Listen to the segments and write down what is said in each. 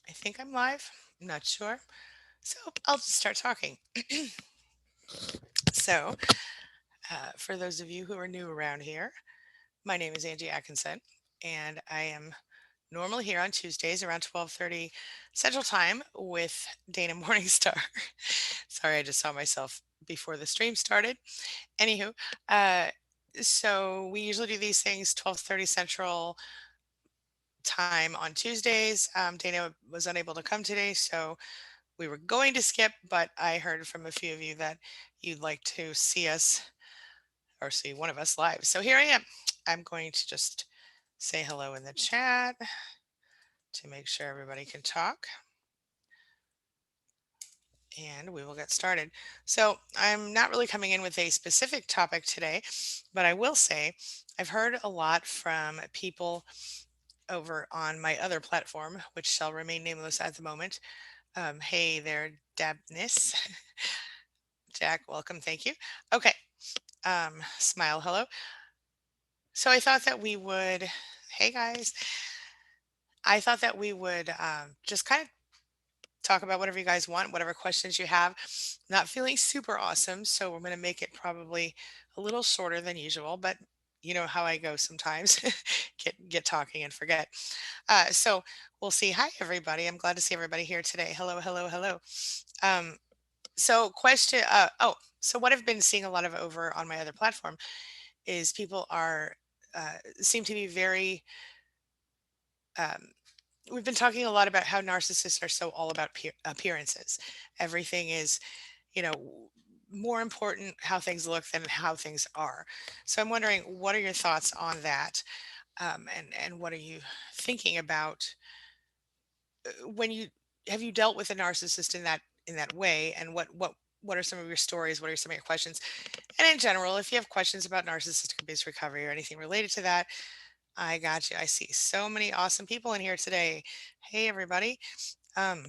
I think I'm live. I'm not sure. So I'll just start talking. So, for those of you who are new around here, my name is Angie Atkinson, and I am normally here on Tuesdays around 12:30 Central Time with Dana Morningstar. Sorry, I just saw myself before the stream started. Anywho, uh, so we usually do these things 12:30 Central Time on Tuesdays. Dana was unable to come today, so we were going to skip, but I heard from a few of you that you'd like to see us or see one of us live. So here I am. I'm going to just say hello in the chat to make sure everybody can talk, and we will get started. So I'm not really coming in with a specific topic today, but I will say I've heard a lot from people over on my other platform, which shall remain nameless at the moment. Hey there, Dabness. Jack, welcome. Thank you. Okay. Smile, hello. So I thought that we would, hey guys, I thought that we would just kind of talk about whatever you guys want, whatever questions you have. Not feeling super awesome, so we're going to make it probably a little shorter than usual, but you know how I go sometimes. Get talking and forget. So we'll see. Hi everybody. I'm glad to see everybody here today. Hello, hello, hello. Um, so question. So what I've been seeing a lot of over on my other platform is people are seem to be very um, we've been talking a lot about how narcissists are so all about appearances. Everything is, you know, more important how things look than how things are. So I'm wondering, what are your thoughts on that, and what are you thinking about when you have you dealt with a narcissist in that way, and what are some of your stories? What are some of your questions? And in general, if you have questions about narcissistic abuse recovery or anything related to that, I got you. I see so many awesome people in here today. Hey, everybody. Um,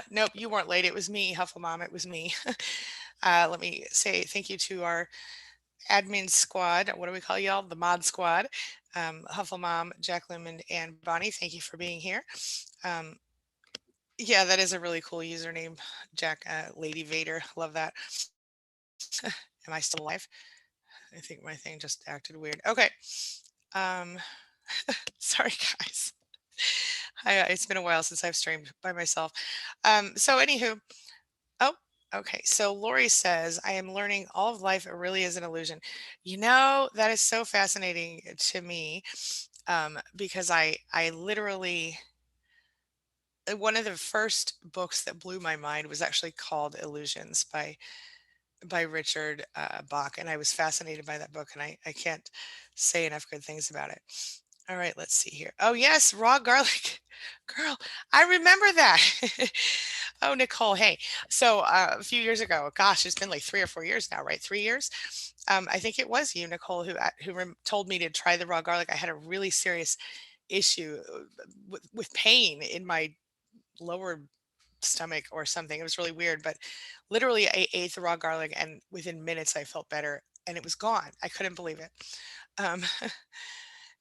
nope, you weren't late. It was me, Hufflemom. It was me. Let me say thank you to our admin squad. What do we call y'all? The mod squad. Hufflemom, Jack Lemon, and Bonnie. Thank you for being here. Um, yeah, that is a really cool username, Jack Lady Vader. Love that. Am I still alive? I think my thing just acted weird. Okay. Um, sorry, guys. It's been a while since I've streamed by myself. So anywho, oh, okay. So Lori says, I am learning all of life really is an illusion. You know, that is so fascinating to me, because I literally, one of the first books that blew my mind was actually called Illusions by Richard Bach, and I was fascinated by that book, and I can't say enough good things about it. All right, let's see here. Oh yes, raw garlic, girl, I remember that. Oh, Nicole, hey. So a few years ago, gosh, it's been like 3 or 4 years now, right? 3 years. I think it was you, Nicole, who told me to try the raw garlic. I had a really serious issue with pain in my lower stomach or something. It was really weird, but literally I ate the raw garlic and within minutes I felt better and it was gone. I couldn't believe it. Um,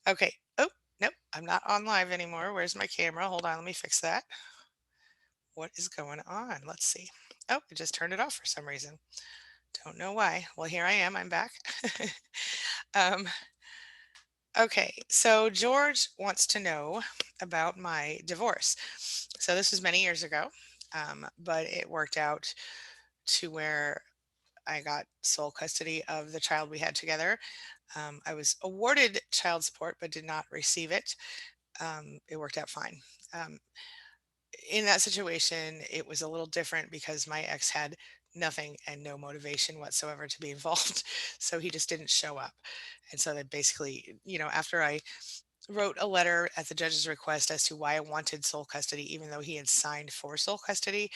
okay. Oh, nope. I'm not on live anymore. Where's my camera? Hold on. Let me fix that. What is going on? Let's see. Oh, I just turned it off for some reason. Don't know why. Well, here I am. I'm back. um, okay. So George wants to know about my divorce. So this was many years ago, but it worked out to where I got sole custody of the child we had together. I was awarded child support, but did not receive it. It worked out fine. Um, in that situation, it was a little different because my ex had nothing and no motivation whatsoever to be involved. So he just didn't show up. And so that basically, after I wrote a letter at the judge's request as to why I wanted sole custody, even though he had signed for sole custody,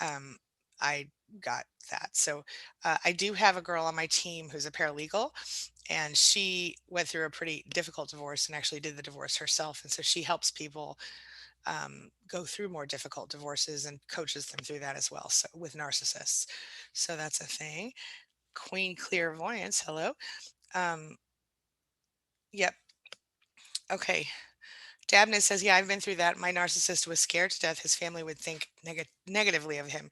um, I got that. So I do have a girl on my team who's a paralegal, and she went through a pretty difficult divorce and actually did the divorce herself. And so she helps people go through more difficult divorces and coaches them through that as well. So with narcissists. So that's a thing. Queen Clairvoyance. Hello. Um, yep. Okay. Dabney says, "Yeah, I've been through that. My narcissist was scared to death his family would think negatively of him."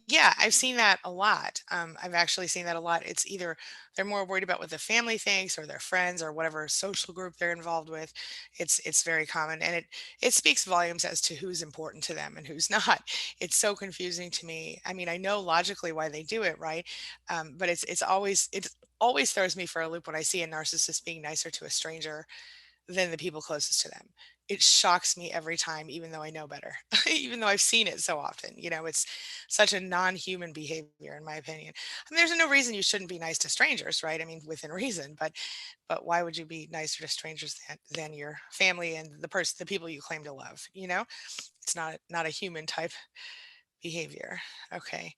Yeah, I've seen that a lot. I've actually seen that a lot. It's either they're more worried about what the family thinks or their friends or whatever social group they're involved with. It's very common, and it speaks volumes as to who's important to them and who's not. It's so confusing to me. I mean, I know logically why they do it, right? But it always throws me for a loop when I see a narcissist being nicer to a stranger than the people closest to them. It shocks me every time, even though I know better, even though I've seen it so often. It's such a non-human behavior, in my opinion. I mean, there's no reason you shouldn't be nice to strangers, right? I mean, within reason, but why would you be nicer to strangers than your family and the people you claim to love? It's not a human type behavior. Okay,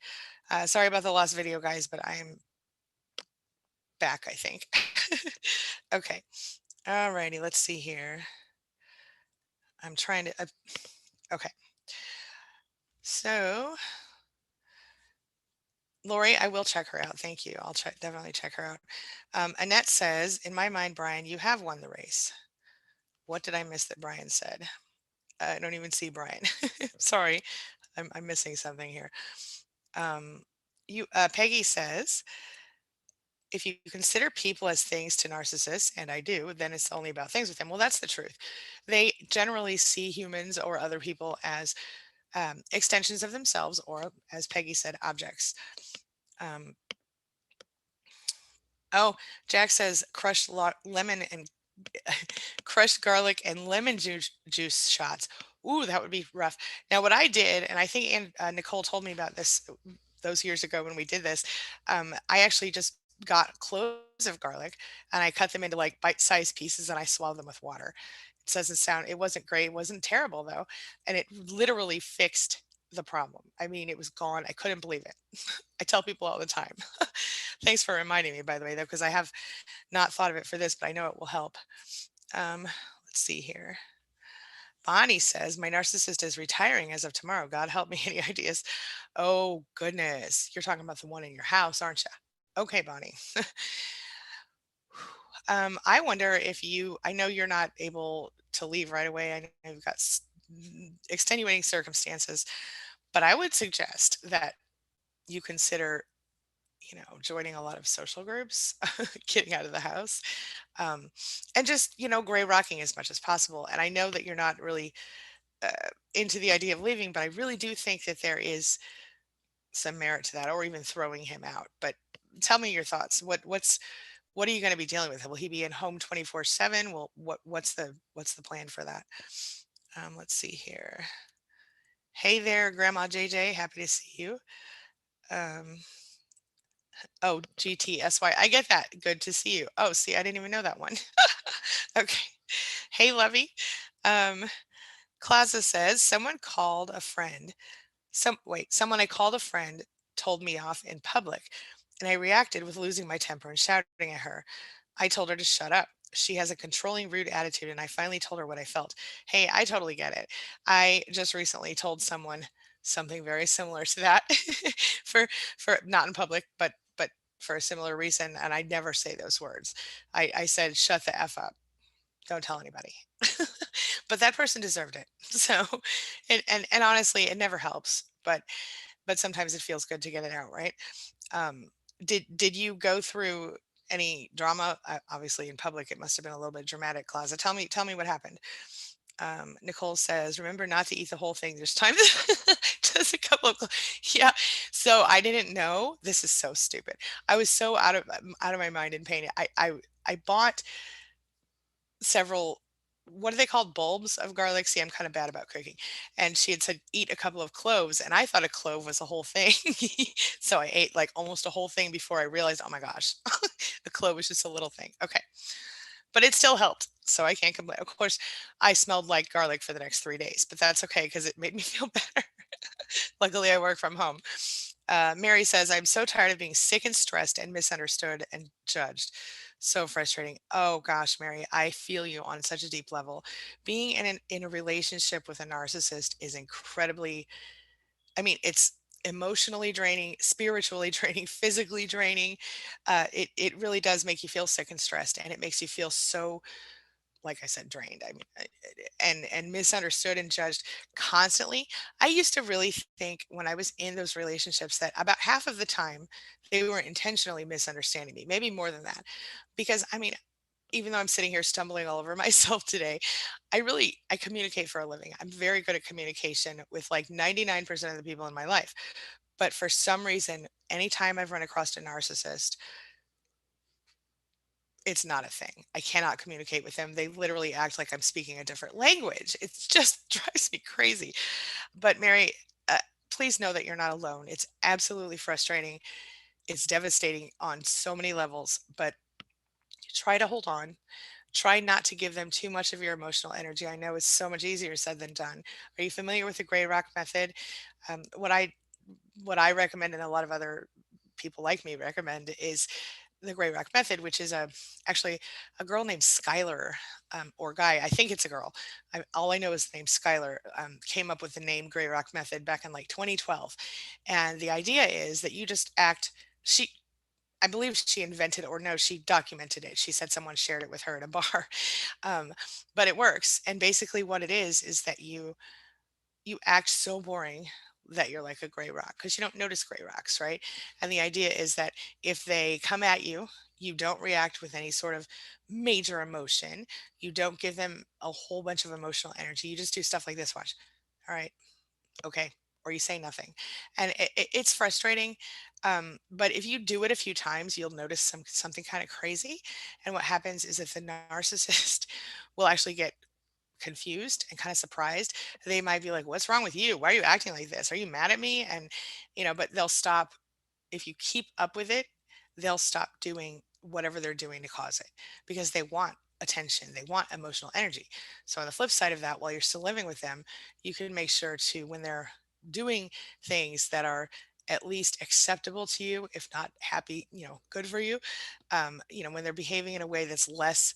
sorry about the lost video, guys, but I'm back, I think. Okay, all righty, let's see here. I'm trying to. Okay. So, Lori, I will check her out. Thank you. I'll definitely check her out. Annette says, "In my mind, Brian, you have won the race." What did I miss that Brian said? I don't even see Brian. Sorry, I'm missing something here. Um, Peggy says, "If you consider people as things to narcissists, and I do, then it's only about things with them." Well, that's the truth. They generally see humans or other people as extensions of themselves, or as Peggy said, objects. Um, Oh, Jack says crushed lemon and crushed garlic and lemon juice shots. Ooh, that would be rough. Now, what I did, and I think Nicole told me about this those years ago when we did this, I actually just got cloves of garlic and I cut them into like bite-sized pieces and I swallowed them with water. It doesn't sound, it wasn't great. It wasn't terrible though. And it literally fixed the problem. I mean, it was gone. I couldn't believe it. I tell people all the time. Thanks for reminding me, by the way, though, because I have not thought of it for this, but I know it will help. Let's see here. Bonnie says, "My narcissist is retiring as of tomorrow. God help me." Any ideas? Oh, goodness. You're talking about the one in your house, aren't you? Okay, Bonnie. I wonder if I know you're not able to leave right away. I know you've got extenuating circumstances, but I would suggest that you consider, joining a lot of social groups, getting out of the house, um, and just, gray rocking as much as possible. And I know that you're not really uh, into the idea of leaving, but I really do think that there is some merit to that, or even throwing him out. But tell me your thoughts. What are you going to be dealing with? Will he be in home 24/7? Well, what's the plan for that? Let's see here. Hey there, Grandma JJ. Happy to see you. Um, Oh, GTSY. I get that. Good to see you. Oh, see, I didn't even know that one. Okay. Hey, Lovey. Um, Claza says, someone I called a friend told me off in public, and I reacted with losing my temper and shouting at her. I told her to shut up. She has a controlling, rude attitude, and I finally told her what I felt. Hey, I totally get it. I just recently told someone something very similar to that for not in public, but for a similar reason, and I never say those words. I said, "Shut the f up. Don't tell anybody." But that person deserved it. So, and honestly, it never helps, but sometimes it feels good to get it out, right? Um, did you go through any drama? Obviously, in public, it must have been a little bit dramatic. Closet. Tell me what happened. Nicole says, "Remember not to eat the whole thing. There's time." Just a couple of, yeah. So I didn't know. This is so stupid. I was so out of my mind in pain. I bought several. What are they called? Bulbs of garlic. See, I'm kind of bad about cooking. And she had said, "Eat a couple of cloves." And I thought a clove was a whole thing. So I ate like almost a whole thing before I realized, oh my gosh, the clove was just a little thing. Okay. But it still helped. So I can't complain. Of course, I smelled like garlic for the next 3 days, but that's okay because it made me feel better. Luckily, I work from home. Mary says, "I'm so tired of being sick and stressed and misunderstood and judged. So frustrating." Oh gosh, Mary, I feel you on such a deep level. Being in a relationship with a narcissist is incredibly, I mean, it's emotionally draining, spiritually draining, physically draining. It really does make you feel sick and stressed, and it makes you feel so like I said, drained. I mean, and misunderstood and judged constantly. I used to really think when I was in those relationships that about half of the time they were intentionally misunderstanding me, maybe more than that. Because I mean, even though I'm sitting here stumbling all over myself today, I communicate for a living. I'm very good at communication with like 99% of the people in my life. But for some reason, anytime I've run across a narcissist, it's not a thing. I cannot communicate with them. They literally act like I'm speaking a different language. It just drives me crazy. But Mary, uh, please know that you're not alone. It's absolutely frustrating. It's devastating on so many levels, but try to hold on. Try not to give them too much of your emotional energy. I know it's so much easier said than done. Are you familiar with the gray rock method? Um, what I what I recommend, and a lot of other people like me recommend, is the Gray Rock Method, which is actually a girl named Skylar, or guy. I think it's a girl. All I know is the name Skylar. Came up with the name Gray Rock Method back in like 2012, and the idea is that you just act. I believe she invented, or no, she documented it. She said someone shared it with her at a bar, um, but it works. And basically, what it is that you act so boring that you're like a gray rock because you don't notice gray rocks, right? And the idea is that if they come at you, you don't react with any sort of major emotion. You don't give them a whole bunch of emotional energy. You just do stuff like this. Watch. All right. Okay. Or you say nothing. And it's frustrating. But if you do it a few times, you'll notice something kind of crazy. And what happens is that the narcissist will actually get confused and kind of surprised. They might be like, "What's wrong with you? Why are you acting like this? Are you mad at me?" And but they'll stop if you keep up with it, they'll stop doing whatever they're doing to cause it because they want attention, they want emotional energy. So on the flip side of that, while you're still living with them, you can make sure to when they're doing things that are at least acceptable to you, if not happy, good for you, when they're behaving in a way that's less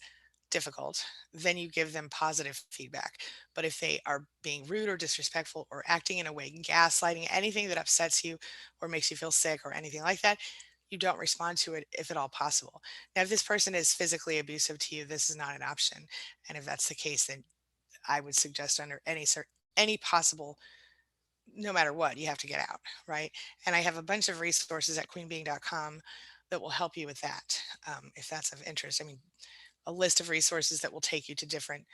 difficult, then you give them positive feedback. But if they are being rude or disrespectful or acting in a way, gaslighting, anything that upsets you or makes you feel sick or anything like that, you don't respond to it if at all possible. Now, if this person is physically abusive to you, this is not an option. And if that's the case, then I would suggest under any possible, no matter what, you have to get out, right? And I have a bunch of resources at queenbeing.com that will help you with that, if that's of interest. I mean, a list of resources that will take you to different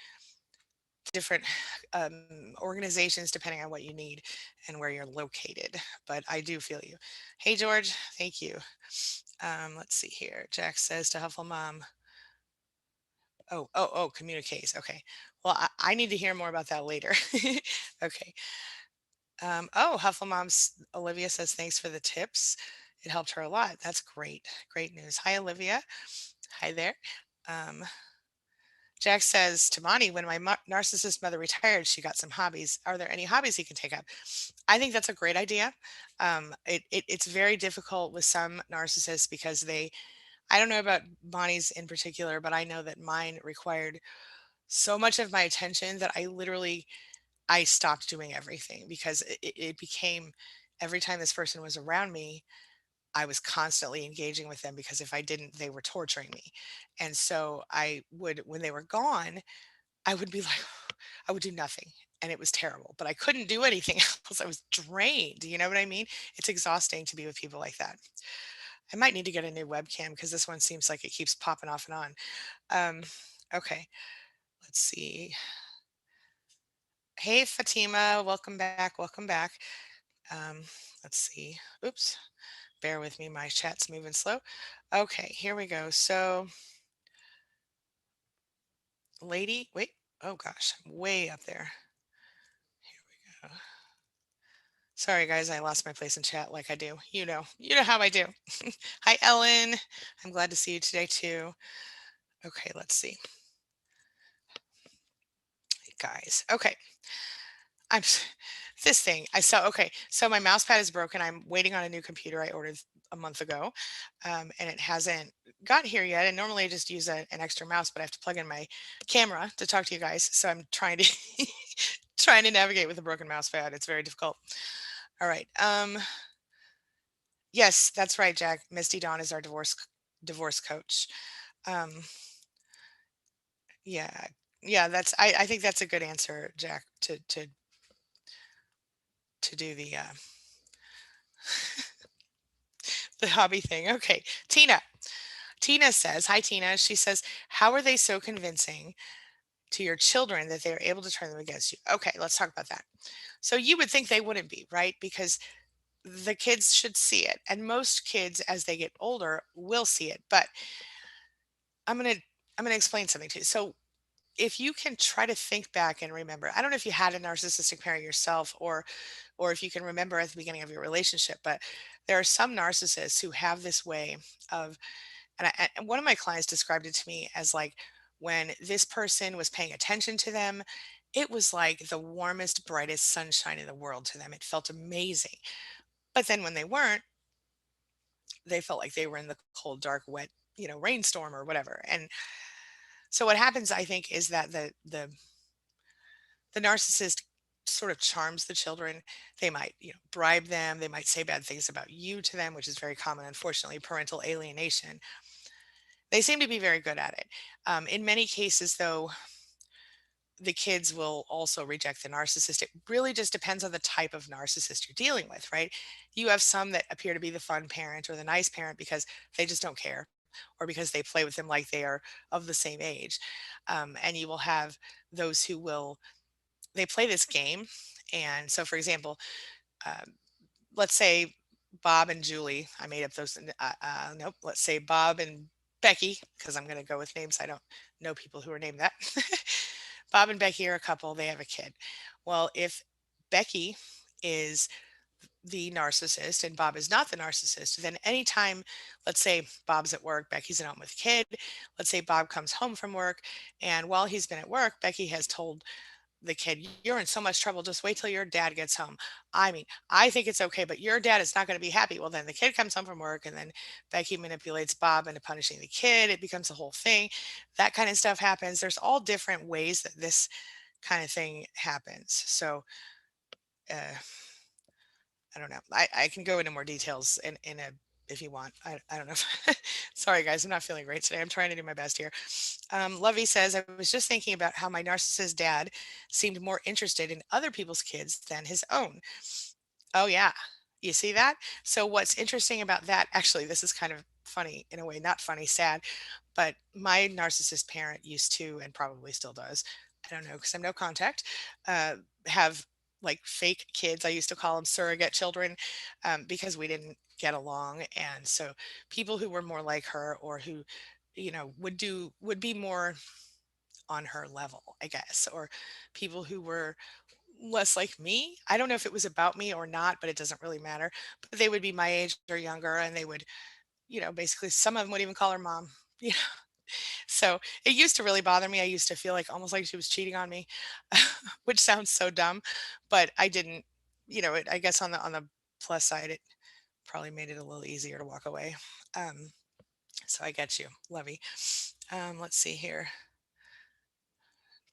organizations depending on what you need and where you're located. But I do feel you. Hey George, thank you. Let's see here. Jack says to Huffle Mom. Oh, communiques. Okay. Well, I need to hear more about that later. Okay. Huffle Mom's Olivia says thanks for the tips. It helped her a lot. That's great. Great news. Hi, Olivia. Hi there. Um, Jack says to Monty, when my narcissist mother retired, she got some hobbies. Are there any hobbies he can take up? I think that's a great idea. It's very difficult with some narcissists because I don't know about Bonnie's in particular, but I know that mine required so much of my attention that I stopped doing everything because it became every time this person was around me, I was constantly engaging with them because if I didn't, they were torturing me. And so I would, when they were gone, I would be like, I would do nothing. And it was terrible, but I couldn't do anything else. I was drained. You know what I mean? It's exhausting to be with people like that. I might need to get a new webcam because this one seems like it keeps popping off and on. Um, okay, let's see. Hey, Fatima, welcome back. Welcome back. Um, let's see. Oops, bear with me. My chat's moving slow. Okay, here we go. So, lady, wait. Oh gosh, I'm way up there. Here we go. Sorry, guys, I lost my place in chat like I do. You know how I do. Hi, Ellen. I'm glad to see you today too. Okay, let's see, guys. Okay, I'm this thing I saw. Okay, so my mouse pad is broken. I'm waiting on a new computer I ordered a month ago, and it hasn't got here yet. And normally I just use an extra mouse, but I have to plug in my camera to talk to you guys. So I'm trying to trying to navigate with a broken mouse pad. It's very difficult. All right. Yes, that's right, Jack. Misty Dawn is our divorce coach. Um, Yeah. Yeah, I think that's a good answer, Jack, to do the hobby thing. Okay. Tina. Tina says, "Hi Tina." She says, "How are they so convincing to your children that they're able to turn them against you?" Okay, let's talk about that. So you would think they wouldn't be, right? Because the kids should see it. And most kids as they get older will see it. But I'm going to I'm going to explain something to you. So if you can try to think back and remember, I don't know if you had a narcissistic parent yourself or if you can remember at the beginning of your relationship, but there are some narcissists who have this way of, and one of my clients described it to me as like when this person was paying attention to them, it was like the warmest, brightest sunshine in the world to them. It felt amazing. But then when they weren't, they felt like they were in the cold, dark, wet, rainstorm or whatever. And so what happens, I think, is that the narcissist sort of charms the children. They might, bribe them. They might say bad things about you to them, which is very common, unfortunately, parental alienation. They seem to be very good at it. In many cases, though, the kids will also reject the narcissist. It really just depends on the type of narcissist you're dealing with, right? You have some that appear to be the fun parent or the nice parent because they just don't care or because they play with them like they are of the same age. And you will have those who will, they play this game. And so, for example, um, let's say Bob and Julie, I made up those, nope, let's say Bob and Becky, because I'm going to go with names. I don't know people who are named that. Bob and Becky are a couple, they have a kid. Well, if Becky is the narcissist and Bob is not the narcissist, then anytime, let's say Bob's at work, Becky's at home with kid, let's say Bob comes home from work, and while he's been at work, Becky has told the kid, "You're in so much trouble. Just wait till your dad gets home. I mean, I think it's okay, but your dad is not going to be happy." Well, then the kid comes home from work, and then Becky manipulates Bob into punishing the kid. It becomes a whole thing. That kind of stuff happens. There's all different ways that this kind of thing happens. So, uh, I don't know. I can go into more details in a if you want. I don't know. Sorry, guys. I'm not feeling great today. I'm trying to do my best here. Lovey says, "I was just thinking about how my narcissist dad seemed more interested in other people's kids than his own." Oh, yeah. You see that? So, what's interesting about that, actually, this is kind of funny in a way, not funny, sad, but my narcissist parent used to, and probably still does, I don't know, because I'm no contact, uh, have like fake kids. I used to call them surrogate children because we didn't get along. And so people who were more like her or who, would be more on her level, I guess, or people who were less like me. I don't know if it was about me or not, but it doesn't really matter. But they would be my age or younger, and they would, basically some of them would even call her mom. Yeah. So it used to really bother me. I used to feel like almost like she was cheating on me, which sounds so dumb, but I didn't, I guess on the plus side, it probably made it a little easier to walk away. Um, so I get you, Levy. Let's see here.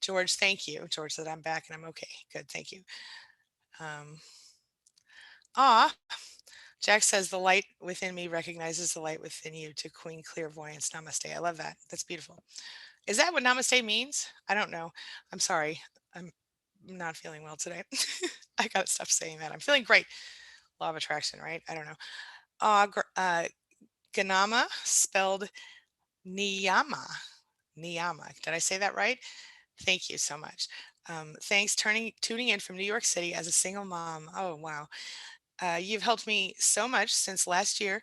George, thank you. George said I'm back and I'm okay. Good, thank you. Um, ah, Jack says the light within me recognizes the light within you to Queen Clairvoyance. Namaste. I love that. That's beautiful. Is that what namaste means? I don't know. I'm sorry. I'm not feeling well today. I gotta stop saying that. I'm feeling great. Law of attraction, right? I don't know. Ganama spelled niyama. Niyama. Did I say that right? Thank you so much. Thanks tuning in from New York City as a single mom. Oh, wow. You've helped me so much since last year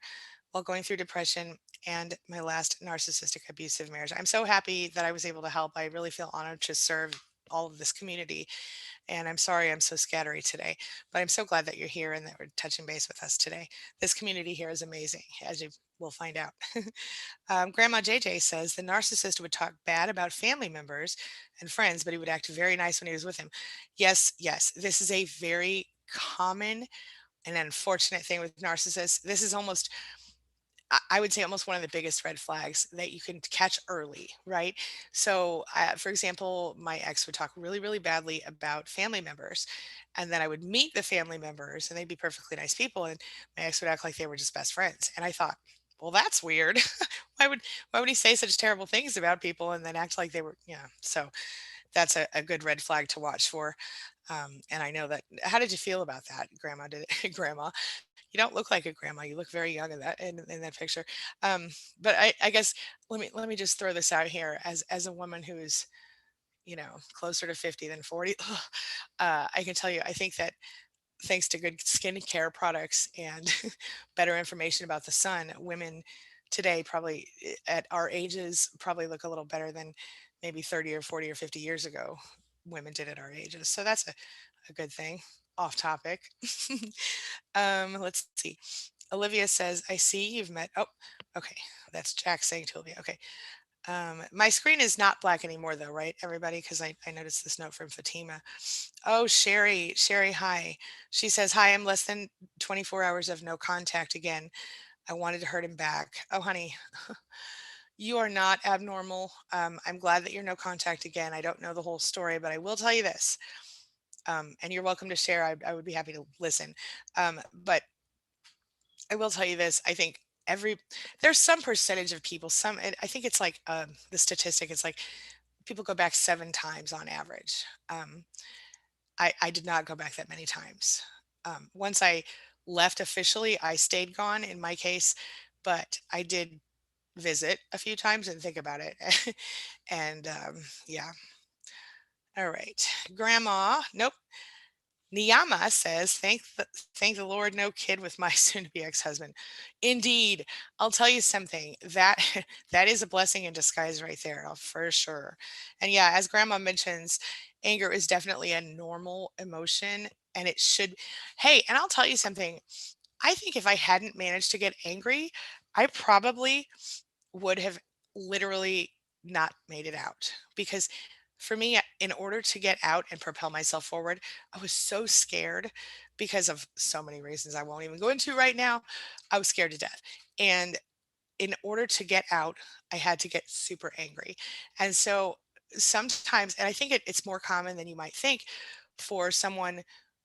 while going through depression and my last narcissistic abusive marriage. I'm so happy that I was able to help. I really feel honored to serve all of this community. And I'm sorry I'm so scattery today, but I'm so glad that you're here and that we're touching base with us today. This community here is amazing, as you will find out. Grandma JJ says the narcissist would talk bad about family members and friends, but he would act very nice when he was with them. Yes, yes, this is a very common and unfortunate thing with narcissists. This is almost, I would say, almost one of the biggest red flags that you can catch early, right? So, for example, my ex would talk really, really badly about family members. And then I would meet the family members and they'd be perfectly nice people. And my ex would act like they were just best friends. And I thought, Well, that's weird. why would why would he say such terrible things about people and then act like they were, yeah. So that's a good red flag to watch for. And I know that. How did you feel about that, Grandma? Did it, Grandma? You don't look like a grandma. You look very young in that picture. Um, but I guess let me just throw this out here as a woman who is, closer to 50 than 40. I can tell you, I think that thanks to good skincare products and better information about the sun, women today probably at our ages probably look a little better than maybe 30 or 40 or 50 years ago women did at our ages. So that's a good thing. Off topic. Let's see. Olivia says, I see you've met. Oh, okay. That's Jack saying to Olivia. Okay. My screen is not black anymore, though, right, everybody? Because I noticed this note from Fatima. Oh, Sherry. Sherry, hi. She says, hi, I'm less than 24 hours of no contact again. I wanted to hurt him back. Oh, honey, you are not abnormal. I'm glad that you're no contact again. I don't know the whole story, but I will tell you this. And you're welcome to share. I would be happy to listen. But I will tell you this. I think every there's some percentage of people. I think it's like the statistic. It's like people go back 7 times on average. I did not go back that many times. Once I left officially, I stayed gone in my case, but I did visit a few times and think about it. And yeah, all right. Grandma, nope. Niyama says, thank the Lord, no kid with my soon-to-be ex-husband. Indeed, I'll tell you something. That that is a blessing in disguise right there, for sure. And yeah, as Grandma mentions, anger is definitely a normal emotion, and it should. Hey, and I'll tell you something. I think if I hadn't managed to get angry, I probably would have literally not made it out because for me in order to get out and propel myself forward I was so scared because of so many reasons I won't even go into right now. I was scared to death, and in order to get out I had to get super angry. And so sometimes, and I think it's more common than you might think for someone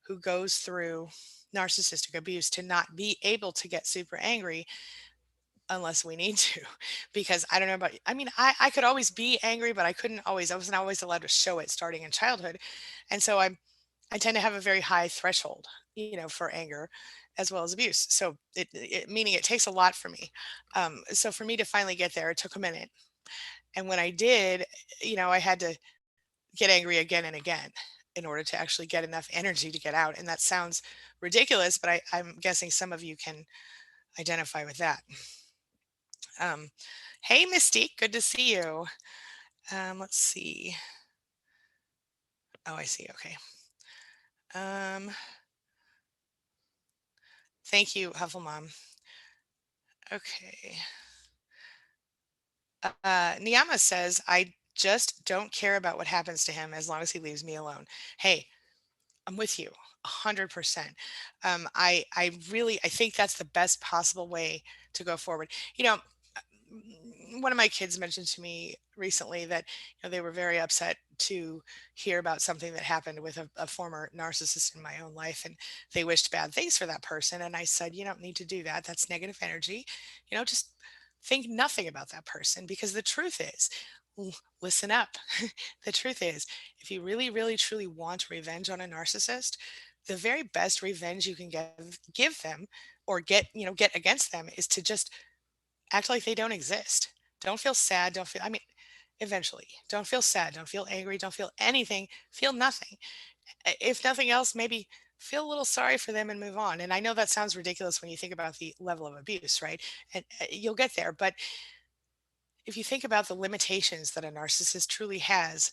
who goes through narcissistic abuse to not be able to get super angry unless we need to. Because I don't know about I mean, I could always be angry, but I wasn't always allowed to show it starting in childhood. And so I tend to have a very high threshold, for anger as well as abuse. So meaning it takes a lot for me. So for me to finally get there, it took a minute. And when I did, I had to get angry again and again in order to actually get enough energy to get out. And that sounds ridiculous, but I'm guessing some of you can identify with that. Um, hey, Mystique, good to see you. Let's see. Oh, I see. Okay. Um, thank you, Hufflemom. Okay. Niyama says, I just don't care about what happens to him as long as he leaves me alone. Hey, I'm with you 100%. I think that's the best possible way to go forward. One of my kids mentioned to me recently that they were very upset to hear about something that happened with a former narcissist in my own life, and they wished bad things for that person. And I said, you don't need to do that. That's negative energy. Just think nothing about that person, because the truth is, listen up. The truth is, if you really, really, truly want revenge on a narcissist, the very best revenge you can give them or get against them is to just act like they don't exist. Don't feel sad. Don't feel, I mean, eventually, don't feel sad. Don't feel angry. Don't feel anything. Feel nothing. If nothing else, maybe feel a little sorry for them and move on. And I know that sounds ridiculous when you think about the level of abuse, right? And you'll get there. But if you think about the limitations that a narcissist truly has,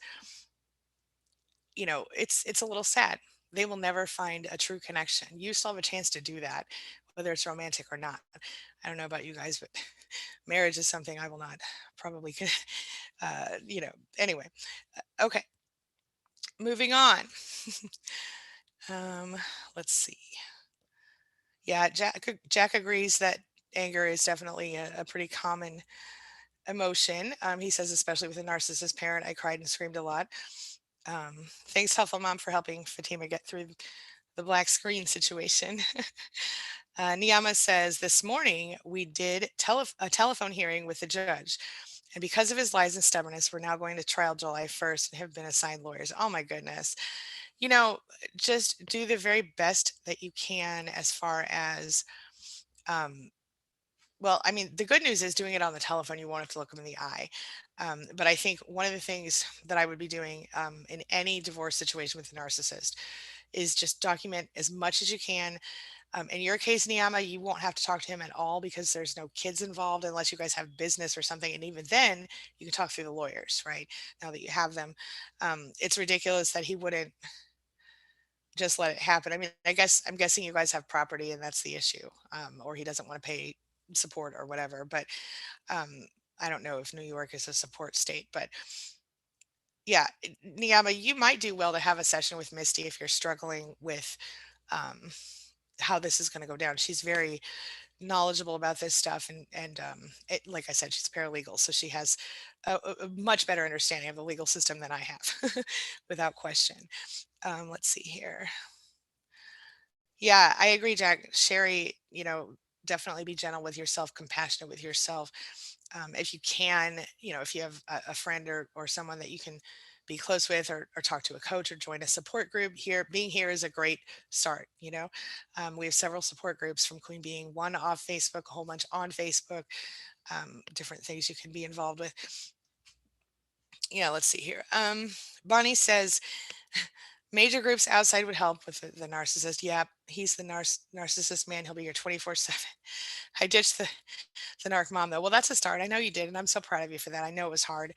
it's a little sad. They will never find a true connection. You still have a chance to do that, whether it's romantic or not. I don't know about you guys, but marriage is something I will not probably, anyway. Okay, moving on. um, let's see. Yeah, Jack agrees that anger is definitely a pretty common emotion. He says, especially with a narcissist parent, I cried and screamed a lot. Thanks, Helpful Mom, for helping Fatima get through the black screen situation. Niyama says, this morning we did a telephone hearing with the judge. And because of his lies and stubbornness, we're now going to trial July 1st and have been assigned lawyers. Oh my goodness. You know, just do the very best that you can as far as, um, well, I mean, the good news is doing it on the telephone, you won't have to look them in the eye. But I think one of the things that I would be doing in any divorce situation with a narcissist is just document as much as you can. In your case, Niyama, you won't have to talk to him at all because there's no kids involved unless you guys have business or something. And even then, you can talk through the lawyers, right? Now that you have them, it's ridiculous that he wouldn't just let it happen. I mean, I'm guessing you guys have property and that's the issue, or he doesn't want to pay support or whatever. But um, I don't know if New York is a support state, but yeah, Niyama, you might do well to have a session with Misty if you're struggling with um, how this is going to go down. She's very knowledgeable about this stuff, like I said, she's paralegal, so she has a much better understanding of the legal system than I have, without question. Let's see here. Yeah, I agree, Jack. Sherry, definitely be gentle with yourself, compassionate with yourself. If you can, if you have a friend or someone that you can be close with or talk to a coach or join a support group here, being here is a great start. We have several support groups from Queen being one off Facebook, a whole bunch on Facebook, different things you can be involved with. Yeah, let's see here. Bonnie says, major groups outside would help with the narcissist. Yeah, he's the narcissist man. He'll be here 24/7. I ditched the narc mom though. Well, that's a start. I know you did, and I'm so proud of you for that. I know it was hard.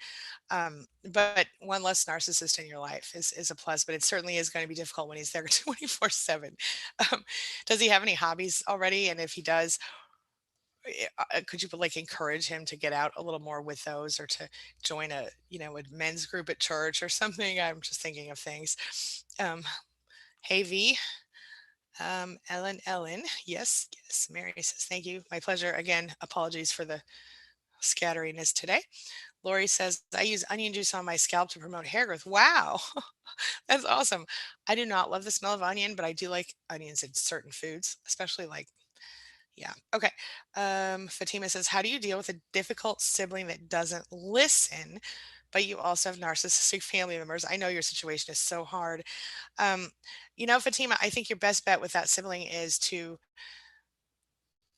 But one less narcissist in your life is a plus, but it certainly is going to be difficult when he's there 24/7. Um, does he have any hobbies already? And if he does, could you like encourage him to get out a little more with those or to join a men's group at church or something? I'm just thinking of things. Um, hey V, Ellen, yes, yes. Mary says thank you. My pleasure. Again, apologies for the scatteriness today. Lori says, I use onion juice on my scalp to promote hair growth. Wow, that's awesome. I do not love the smell of onion, but I do like onions in certain foods, especially like, yeah. Okay. Fatima says, how do you deal with a difficult sibling that doesn't listen, but you also have narcissistic family members? I know your situation is so hard. Um, Fatima, I think your best bet with that sibling is to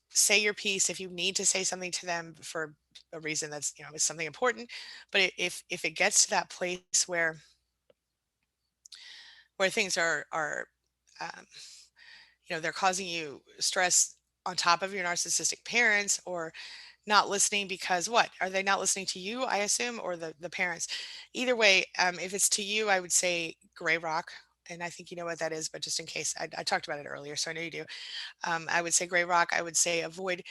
say your piece if you need to say something to them for a reason that's is something important. But if it gets to that place where things are um, they're causing you stress on top of your narcissistic parents, or not listening, because what are they not listening to you, I assume, or the parents? Either way, if it's to you, I would say gray rock. And I think you know what that is, but just in case, I talked about it earlier, so I know you do. I would say gray rock. I would say avoid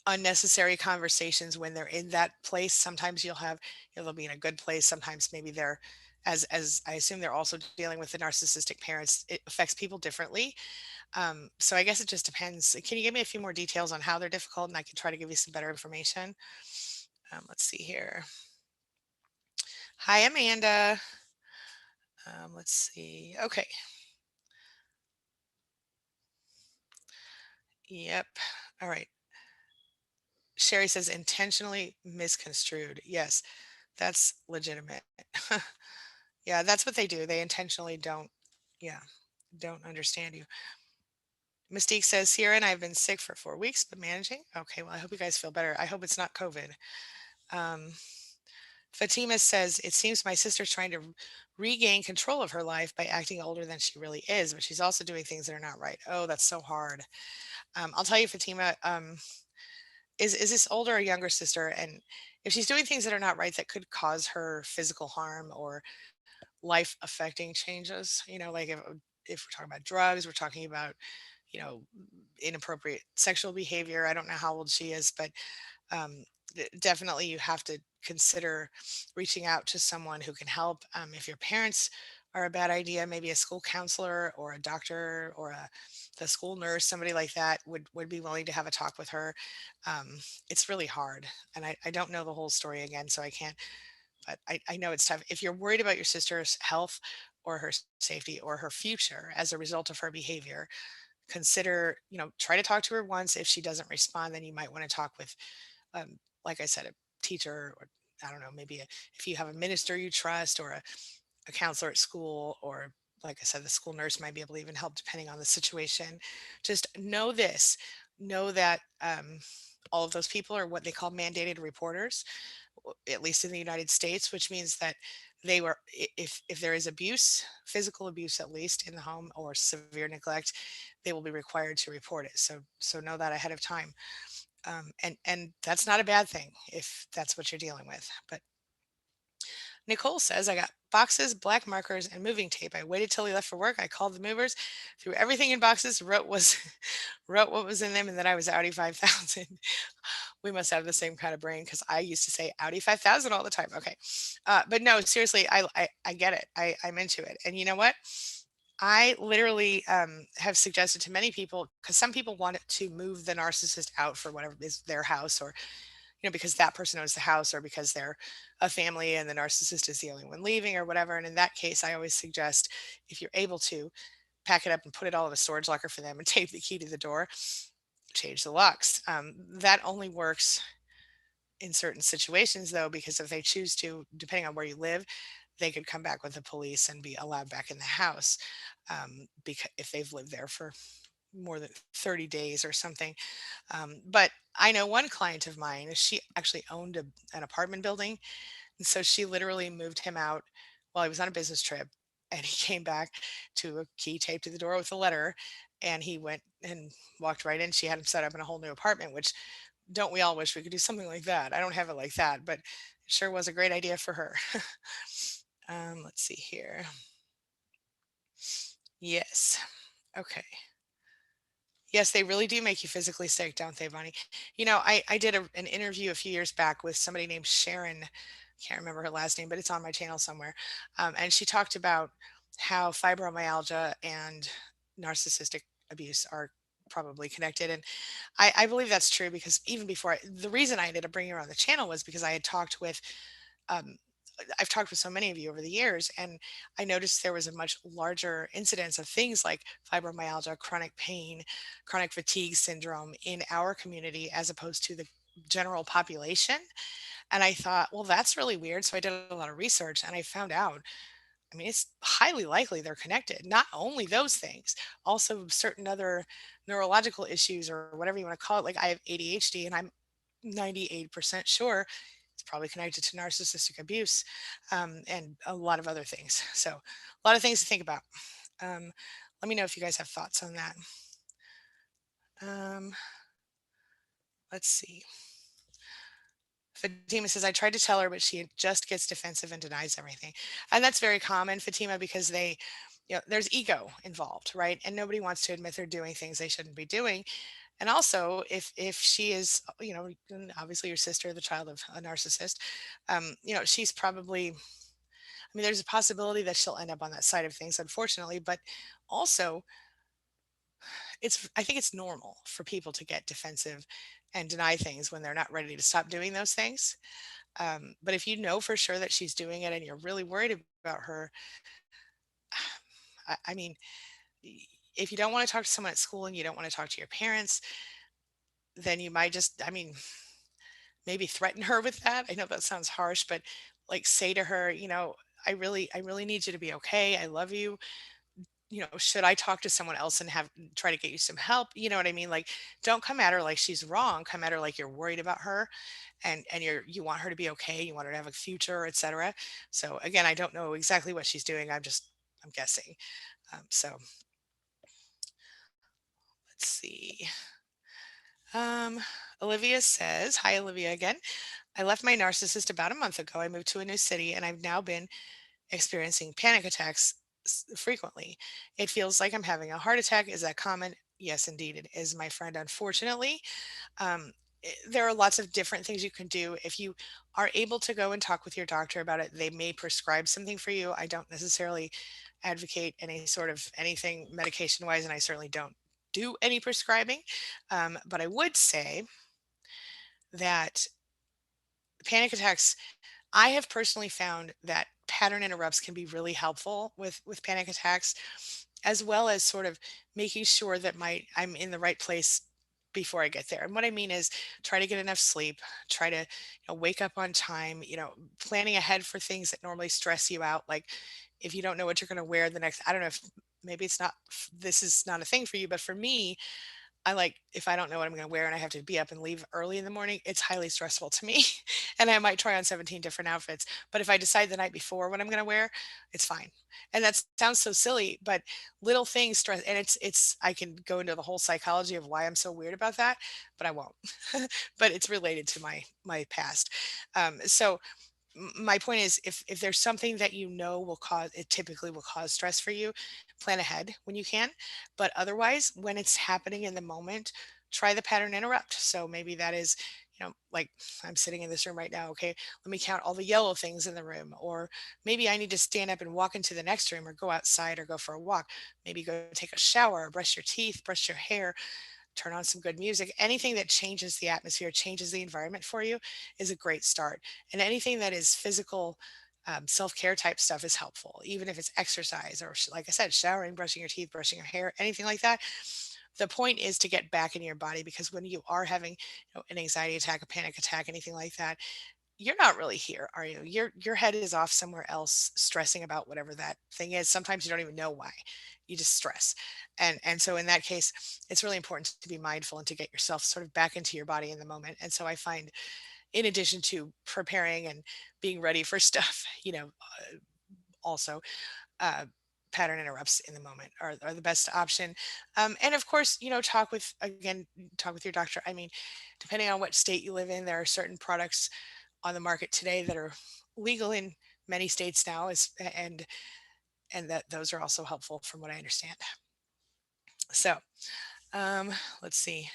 unnecessary conversations when they're in that place. Sometimes they'll be in a good place. Sometimes maybe they're, as I assume they're also dealing with the narcissistic parents. It affects people differently. So I guess it just depends. Can you give me a few more details on how they're difficult, and I can try to give you some better information? Let's see here. Hi, Amanda. Let's see. Okay. Yep. All right. Sherry says intentionally misconstrued. Yes, that's legitimate. Yeah, that's what they do. They intentionally yeah, don't understand you. Mystique says, Sierra and I have been sick for 4 weeks, but managing. Okay, well, I hope you guys feel better. I hope it's not COVID. Um, Fatima says, it seems my sister's trying to regain control of her life by acting older than she really is, but she's also doing things that are not right. Oh, that's so hard. I'll tell you, Fatima, is this older or younger sister? And if she's doing things that are not right, that could cause her physical harm or life affecting changes, like if we're talking about drugs, we're talking about, you know, inappropriate sexual behavior. I don't know how old she is, but um, definitely you have to consider reaching out to someone who can help. If your parents are a bad idea, maybe a school counselor or a doctor or the school nurse, somebody like that would be willing to have a talk with her. It's really hard, and I don't know the whole story again, so I can't. But I know it's tough. If you're worried about your sister's health or her safety or her future as a result of her behavior, consider, try to talk to her once. If she doesn't respond, then you might want to talk with, like I said, a teacher, or I don't know, maybe if you have a minister you trust, or a counselor at school, or like I said, the school nurse might be able to even help depending on the situation. Just know this, know that all of those people are what they call mandated reporters, at least in the United States, which means that if there is abuse, physical abuse at least in the home, or severe neglect, they will be required to report it. So know that ahead of time. And that's not a bad thing if that's what you're dealing with. But Nicole says, I got boxes, black markers, and moving tape. I waited till he left for work. I called the movers, threw everything in boxes, wrote what was in them, and then I was Audi 5000. We must have the same kind of brain, because I used to say Audi 5000 all the time. Okay. But no, seriously, I get it. I'm into it. And you know what? I literally have suggested to many people, because some people want to move the narcissist out for whatever is their house, or because that person owns the house, or because they're a family and the narcissist is the only one leaving, or whatever. And in that case, I always suggest, if you're able to, pack it up and put it all in a storage locker for them, and tape the key to the door, change the locks. That only works in certain situations, though, because if they choose to, depending on where you live, they could come back with the police and be allowed back in the house, because if they've lived there for more than 30 days or something. But I know one client of mine, she actually owned an apartment building. And so she literally moved him out while he was on a business trip. And he came back to a key taped to the door with a letter. And he went and walked right in. She had him set up in a whole new apartment, which, don't we all wish we could do something like that? I don't have it like that, but it sure was a great idea for her. Let's see here. Yes. Okay. Yes, they really do make you physically sick, don't they, Bonnie? I did an interview a few years back with somebody named Sharon. Can't remember her last name, but it's on my channel somewhere. And she talked about how fibromyalgia and narcissistic abuse are probably connected. And I believe that's true, because even before the reason I ended up bringing her on the channel was because I had talked with um, I've talked with so many of you over the years, and I noticed there was a much larger incidence of things like fibromyalgia, chronic pain, chronic fatigue syndrome in our community as opposed to the general population. And I thought, well, that's really weird. So I did a lot of research, and I found out, I mean, it's highly likely they're connected. Not only those things, also certain other neurological issues, or whatever you want to call it. Like, I have ADHD, and I'm 98% sure it's probably connected to narcissistic abuse, and a lot of other things. So, a lot of things to think about. Um, Let me know if you guys have thoughts on that. Um, let's see. Fatima says, I tried to tell her, but she just gets defensive and denies everything. And that's very common, Fatima, because there's ego involved, right? And nobody wants to admit they're doing things they shouldn't be doing. And also, if she is, and obviously your sister, the child of a narcissist, she's probably, I mean, there's a possibility that she'll end up on that side of things, unfortunately. But also, I think it's normal for people to get defensive and deny things when they're not ready to stop doing those things. But if you know for sure that she's doing it and you're really worried about her, I mean, if you don't want to talk to someone at school and you don't want to talk to your parents, then you might just, I mean, maybe threaten her with that. I know that sounds harsh, but like, say to her, I really need you to be okay. I love you. Should I talk to someone else and try to get you some help? You know what I mean? Like, don't come at her like she's wrong. Come at her like you're worried about her, and you want her to be okay. You want her to have a future, etc. So again, I don't know exactly what she's doing. I'm guessing. So let's see. Um, Olivia says, "Hi, Olivia again. I left my narcissist about a month ago. I moved to a new city, and I've now been experiencing panic attacks frequently. It feels like I'm having a heart attack. Is that common? Yes, indeed, it is, my friend. Unfortunately, there are lots of different things you can do. If you are able to go and talk with your doctor about it, they may prescribe something for you. I don't necessarily advocate any sort of anything medication wise, and I certainly don't do any prescribing. But I would say that panic attacks, I have personally found that pattern interrupts can be really helpful with panic attacks. as well as sort of making sure that I'm in the right place before I get there. And what I mean is try to get enough sleep, try to, wake up on time, planning ahead for things that normally stress you out. Like if you don't know what you're going to wear the next, I don't know if maybe it's not, this is not a thing for you, but for me, I like if I don't know what I'm gonna wear and I have to be up and leave early in the morning, it's highly stressful to me. And I might try on 17 different outfits. But if I decide the night before what I'm gonna wear, it's fine. And that sounds so silly, but little things stress and it's I can go into the whole psychology of why I'm so weird about that, but I won't. But it's related to my past. So my point is if there's something that will cause it typically will cause stress for you, plan ahead when you can, but otherwise when it's happening in the moment, try the pattern interrupt. So maybe that is, like I'm sitting in this room right now. Okay, let me count all the yellow things in the room. Or maybe I need to stand up and walk into the next room, or go outside, or go for a walk. Maybe go take a shower, brush your teeth, brush your hair, turn on some good music. Anything that changes the atmosphere, changes the environment for you is a great start. And anything that is physical, self care type stuff is helpful, even if it's exercise or, like I said, showering, brushing your teeth, brushing your hair, anything like that. The point is to get back in your body because when you are having, an anxiety attack, a panic attack, anything like that, you're not really here, are you? Your head is off somewhere else stressing about whatever that thing is. Sometimes you don't even know why. You just stress. And so in that case, it's really important to be mindful and to get yourself sort of back into your body in the moment. And so I find in addition to preparing and being ready for stuff, also uh, pattern interrupts in the moment are the best option. And of course, talk with your doctor. I mean, depending on what state you live in, there are certain products on the market today that are legal in many states now and that those are also helpful from what I understand. So, um, let's see.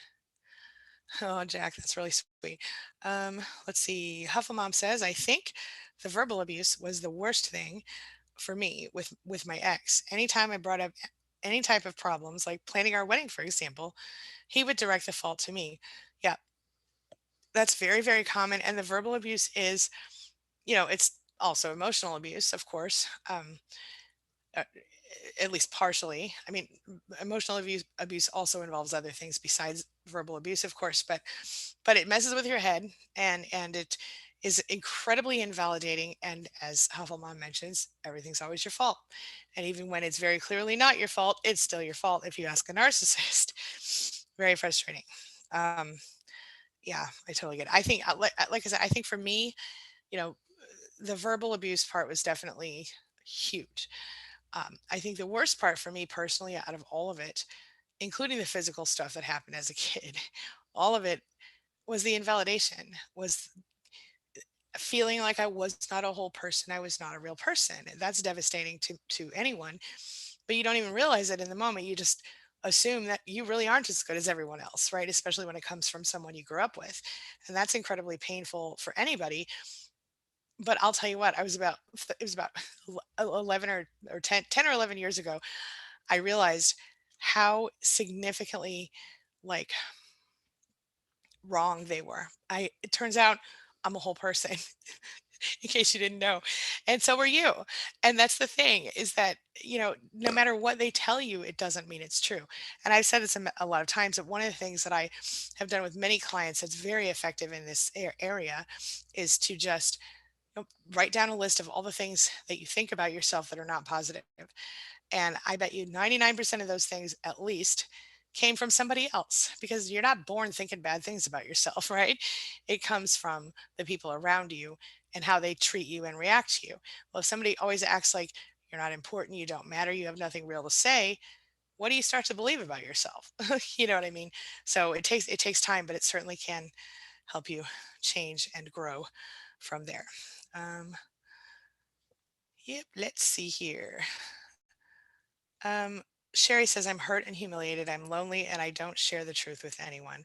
Oh, Jack, that's really sweet. Let's see. Hufflemom says, I think the verbal abuse was the worst thing for me with my ex. Anytime I brought up any type of problems, like planning our wedding, for example, he would direct the fault to me. Yeah, that's very, very common. And the verbal abuse is, it's also emotional abuse, of course. Uh, at least partially. I mean, emotional abuse also involves other things besides verbal abuse, of course, but it messes with your head and it is incredibly invalidating. And as Huffleman mentions, everything's always your fault. And even when it's very clearly not your fault, it's still your fault if you ask a narcissist. Very frustrating. Um, yeah, I totally get it. I think, like I said, I think for me, you know, the verbal abuse part was definitely huge. I think the worst part for me personally, out of all of it, including the physical stuff that happened as a kid, all of it was the invalidation, was feeling like I was not a whole person. I was not a real person. And that's devastating to anyone. But you don't even realize it in the moment. You just assume that you really aren't as good as everyone else, right? Especially when it comes from someone you grew up with. And that's incredibly painful for anybody. But I'll tell you what, it was about 11 or 10 or 11 years ago. I realized how significantly, like, wrong they were. It turns out I'm a whole person, in case you didn't know, and so are you. And that's the thing is that, no matter what they tell you, it doesn't mean it's true. And I've said this a lot of times, that one of the things that I have done with many clients that's very effective in this area is to just, write down a list of all the things that you think about yourself that are not positive. And I bet you 99% of those things, at least, came from somebody else because you're not born thinking bad things about yourself, right? It comes from the people around you and how they treat you and react to you. Well, if somebody always acts like you're not important, you don't matter, you have nothing real to say, what do you start to believe about yourself? You know what I mean? So it takes time, but it certainly can help you change and grow from there. Um, yep, let's see here. Um, Sherry says, I'm hurt and humiliated. I'm lonely and I don't share the truth with anyone.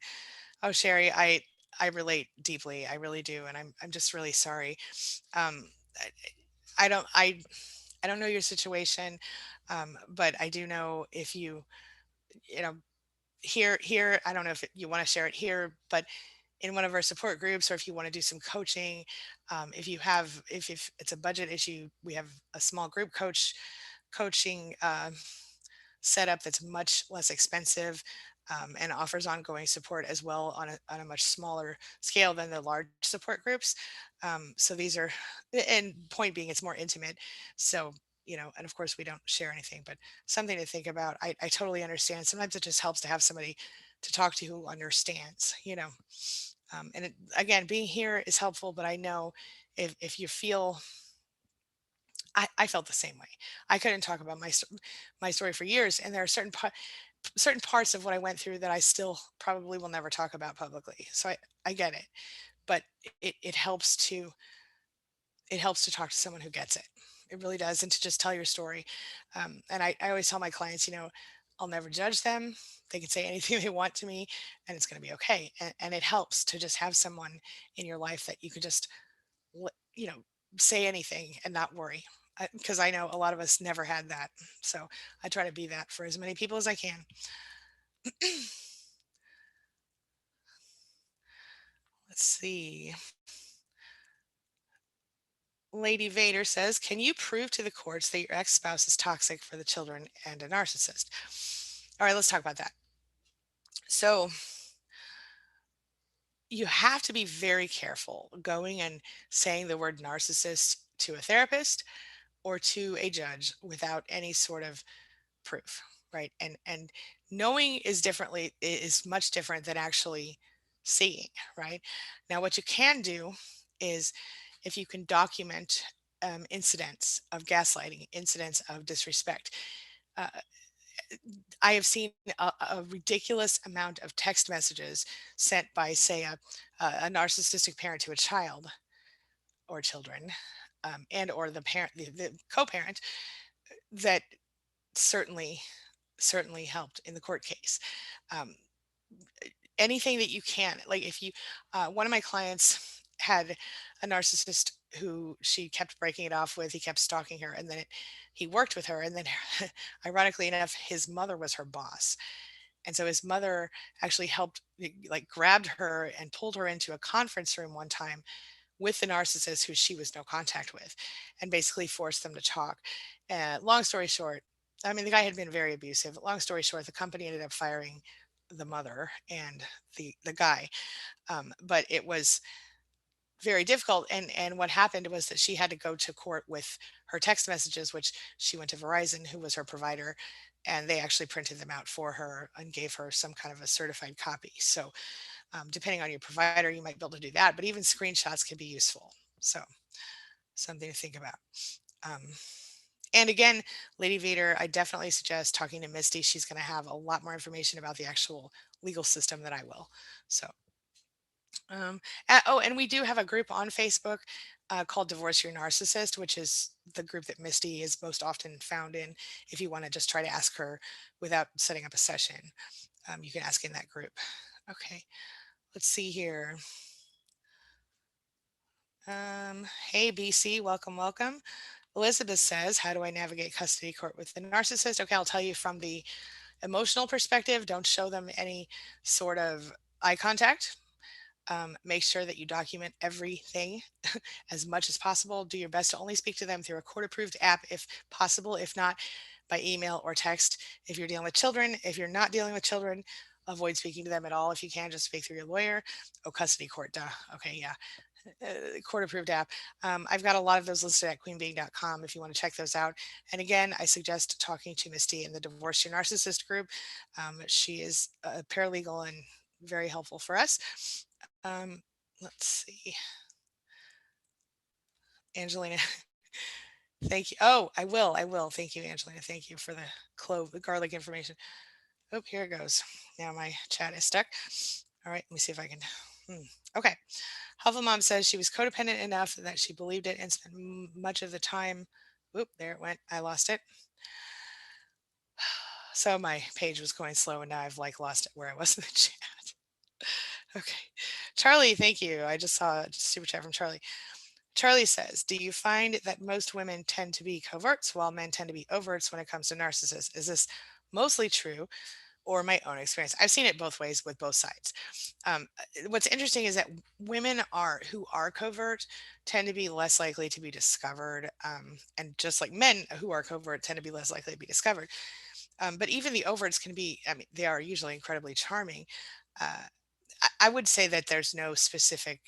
Oh, Sherry, I relate deeply. I really do. And I'm just really sorry. Um, I, I don't, I don't know your situation. But I do know if you know, here, I don't know if you want to share it here, but in one of our support groups, or if you want to do some coaching, if it's a budget issue, we have a small group coaching, setup that's much less expensive, and offers ongoing support as well on a much smaller scale than the large support groups. So these are, and point being, it's more intimate. So, and of course we don't share anything, but something to think about. I totally understand. Sometimes it just helps to have somebody to talk to who understands. And again, being here is helpful, but I know if you feel, I felt the same way. I couldn't talk about my story for years, and there are certain parts of what I went through that I still probably will never talk about publicly. So I get it, but it it helps to it helps to talk to someone who gets it. It really does, and to just tell your story. And I always tell my clients, I'll never judge them. They can say anything they want to me, and it's going to be okay. And it helps to just have someone in your life that you could just, l- you know, say anything and not worry. Because I know a lot of us never had that. So I try to be that for as many people as I can. Let's see. Lady Vader says, "Can you prove to the courts that your ex spouse is toxic for the children and a narcissist?" All right, let's talk about that. So, you have to be very careful going and saying the word narcissist to a therapist or to a judge without any sort of proof, right? And knowing is much different than actually seeing, right? Now, what you can do is, if you can document incidents of gaslighting, incidents of disrespect. Uh, I have seen a ridiculous amount of text messages sent by, say, a narcissistic parent to a child or children, and or the parent, the co-parent, that certainly certainly helped in the court case. Um, Anything that you can, like, if you, one of my clients had a narcissist who she kept breaking it off with. He kept stalking her, and then he worked with her, and then ironically enough, his mother was her boss. And so his mother actually helped, like, grabbed her and pulled her into a conference room one time with the narcissist who she was no contact with, and basically forced them to talk. Long story short, I mean, the guy had been very abusive. Long story short, the company ended up firing the mother and the guy. But it was very difficult. And what happened was that she had to go to court with her text messages, which she went to Verizon, who was her provider, and they actually printed them out for her and gave her some kind of a certified copy. So, depending on your provider, you might be able to do that, but even screenshots can be useful. So, something to think about. Um, and again, Lady Vader, I definitely suggest talking to Misty. She's going to have a lot more information about the actual legal system than I will. So, oh, and we do have a group on Facebook called Divorce Your Narcissist, which is the group that Misty is most often found in. If you want to just try to ask her without setting up a session, you can ask in that group. Okay, let's see here. Hey, BC, welcome, welcome. Elizabeth says, "How do I navigate custody court with the narcissist?" Okay, I'll tell you from the emotional perspective, don't show them any sort of eye contact. Make sure that you document everything as much as possible. Do your best to only speak to them through a court approved app if possible, if not by email or text. If you're dealing with children, if you're not dealing with children, avoid speaking to them at all. If you can, just speak through your lawyer. Oh, custody court, duh. Okay, yeah. Court approved app. I've got a lot of those listed at queenbeing.com if you want to check those out. And again, I suggest talking to Misty in the Divorce Your Narcissist group. She is a paralegal and very helpful for us. Um, let's see. Angelina, thank you. Oh, I will. I will. Thank you, Angelina. Thank you for the the garlic information. Oh, here it goes. Now my chat is stuck. All right, let me see if I can. Okay. Huffle Mom says she was codependent enough that she believed it and spent much of the time. Oop, there it went. I lost it. So my page was going slow, and now I've like lost it where I was in the chat. Okay. Charlie, thank you. I just saw a super chat from Charlie. Charlie says, "Do you find that most women tend to be coverts while men tend to be overts when it comes to narcissists? Is this mostly true or my own experience?" I've seen it both ways with both sides. What's interesting is that women who are covert tend to be less likely to be discovered. And just like men who are covert tend to be less likely to be discovered. But even the overts can be, I mean, they are usually incredibly charming. Uh, I would say that there's no specific,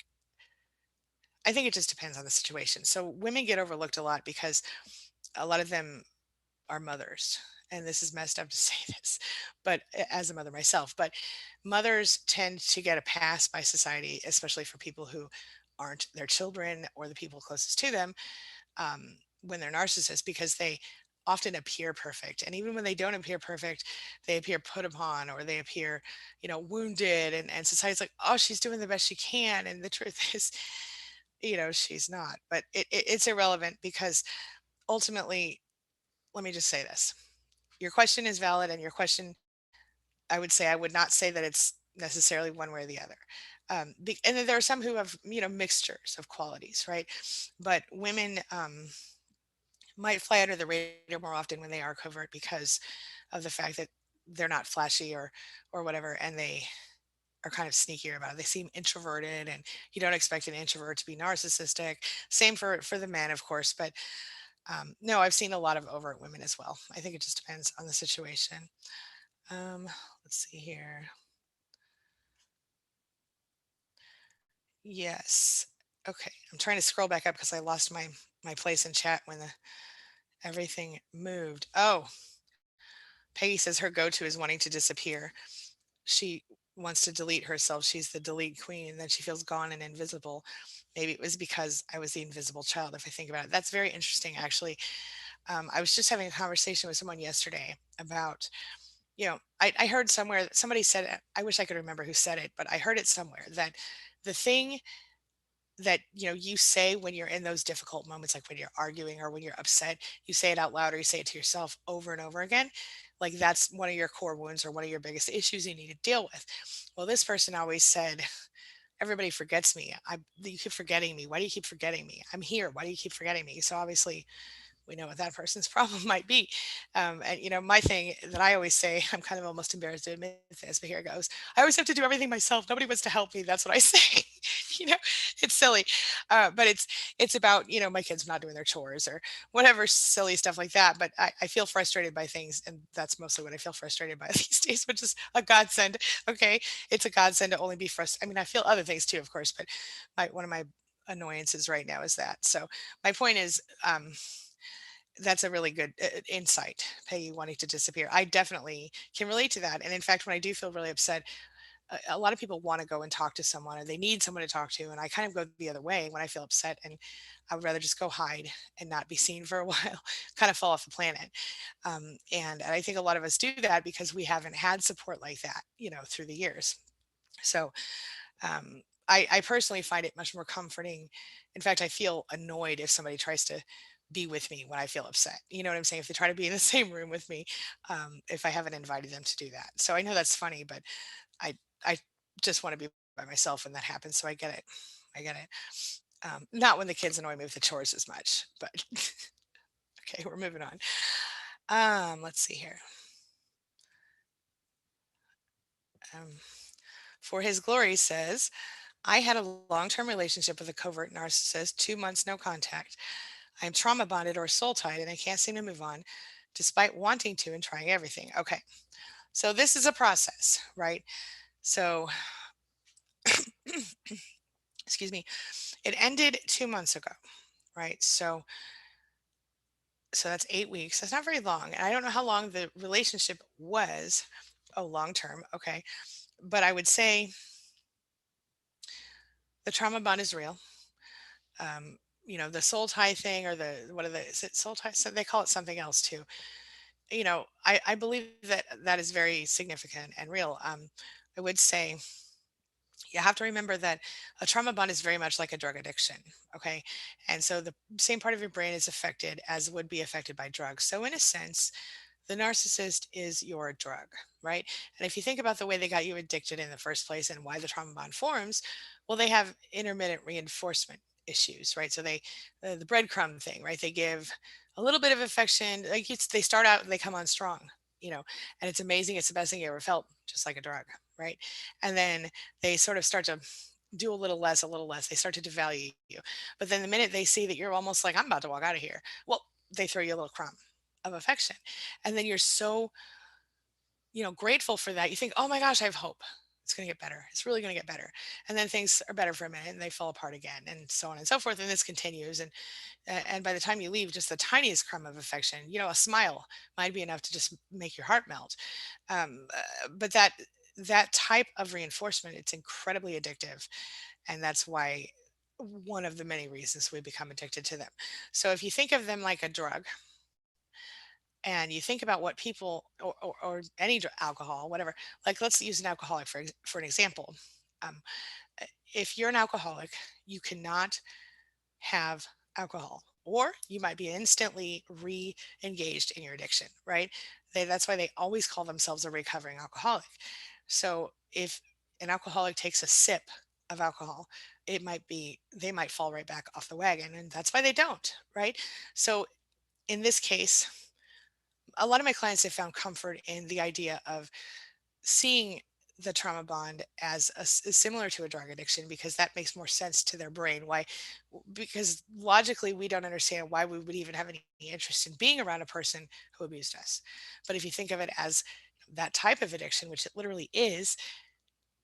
I think it just depends on the situation. So women get overlooked a lot because a lot of them are mothers. And this is messed up to say this, but as a mother myself, but mothers tend to get a pass by society, especially for people who aren't their children or the people closest to them, when they're narcissists, because they often appear perfect. And even when they don't appear perfect, they appear put upon, or they appear, wounded. And society's like, oh, she's doing the best she can. And the truth is, she's not. But it's irrelevant because ultimately, let me just say this. Your question is valid, and your question, I would say, I would not say that it's necessarily one way or the other. And then there are some who have, mixtures of qualities, right? But women, might fly under the radar more often when they are covert because of the fact that they're not flashy or whatever, and they are kind of sneakier about it. They seem introverted, and you don't expect an introvert to be narcissistic. Same for the men, of course, but no, I've seen a lot of overt women as well. I think it just depends on the situation. Um, let's see here. Yes. Okay. I'm trying to scroll back up because I lost my place in chat when everything moved. Oh, Peggy says her go-to is wanting to disappear. She wants to delete herself. She's the delete queen, and then she feels gone and invisible. Maybe it was because I was the invisible child, if I think about it. That's very interesting, actually. I was just having a conversation with someone yesterday about, I heard somewhere that somebody said it. I wish I could remember who said it, but I heard it somewhere that the thing that you say when you're in those difficult moments, like when you're arguing or when you're upset, you say it out loud or you say it to yourself over and over again, like that's one of your core wounds or one of your biggest issues you need to deal with. Well, this person always said, everybody forgets me. You keep forgetting me. Why do you keep forgetting me? I'm here. Why do you keep forgetting me? So obviously we know what that person's problem might be. And my thing that I always say, I'm kind of almost embarrassed to admit this, but here it goes. I always have to do everything myself. Nobody wants to help me. That's what I say. you know, it's silly, but it's about my kids not doing their chores or whatever silly stuff like that. But I feel frustrated by things, and that's mostly what I feel frustrated by these days, which is a godsend. Okay, it's a godsend to only be frustrated. I mean, I feel other things too, of course, but one of my annoyances right now is that. So my point is, that's a really good insight. Peggy wanting to disappear. I definitely can relate to that. And in fact, when I do feel really upset, a lot of people want to go and talk to someone, or they need someone to talk to. And I kind of go the other way when I feel upset, and I would rather just go hide and not be seen for a while, kind of fall off the planet. And I think a lot of us do that because we haven't had support like that, through the years. So I personally find it much more comforting. In fact, I feel annoyed if somebody tries to be with me when I feel upset. You know what I'm saying? If they try to be in the same room with me, if I haven't invited them to do that. So I know that's funny, but I just want to be by myself when that happens. So I get it. I get it. Not when the kids annoy me with the chores as much, but okay, we're moving on. Let's see here. Um, for his glory says, I had a long term relationship with a covert narcissist, 2 months no contact. I'm trauma bonded or soul tied, and I can't seem to move on despite wanting to and trying everything. Okay. So this is a process, right? So, excuse me, it ended 2 months ago, right? So that's 8 weeks. That's not very long. And I don't know how long the relationship was. Oh, long term. Okay. But I would say the trauma bond is real. The soul tie thing, or what are the, is it soul tie? So they call it something else too. I believe that that is very significant and real. I would say you have to remember that a trauma bond is very much like a drug addiction. Okay. And so the same part of your brain is affected as would be affected by drugs. So, in a sense, the narcissist is your drug, right? And if you think about the way they got you addicted in the first place and why the trauma bond forms, well, they have intermittent reinforcement issues, right? So the breadcrumb thing, right? They give a little bit of affection, like they start out and they come on strong, and it's amazing. It's the best thing you ever felt, just like a drug, right? And then they sort of start to do a little less. They start to devalue you. But then the minute they see that you're almost like, I'm about to walk out of here, well, they throw you a little crumb of affection. And then you're so grateful for that. You think, oh my gosh, I have hope. It's going to get better. It's really going to get better. And then things are better for a minute and they fall apart again, and so on and so forth. And this continues. And by the time you leave, just the tiniest crumb of affection, a smile might be enough to just make your heart melt. But that type of reinforcement, it's incredibly addictive, and that's why one of the many reasons we become addicted to them. So if you think of them like a drug, and you think about what people, or any alcohol, whatever, like let's use an alcoholic for an example. um, if you're an alcoholic, you cannot have alcohol, or you might be instantly re-engaged in your addiction, right? That's why they always call themselves a recovering alcoholic. So if an alcoholic takes a sip of alcohol, they might fall right back off the wagon, and that's why they don't, right? So in this case, a lot of my clients have found comfort in the idea of seeing the trauma bond as similar to a drug addiction, because that makes more sense to their brain. Why? Because logically we don't understand why we would even have any interest in being around a person who abused us. But if you think of it as that type of addiction, which it literally is,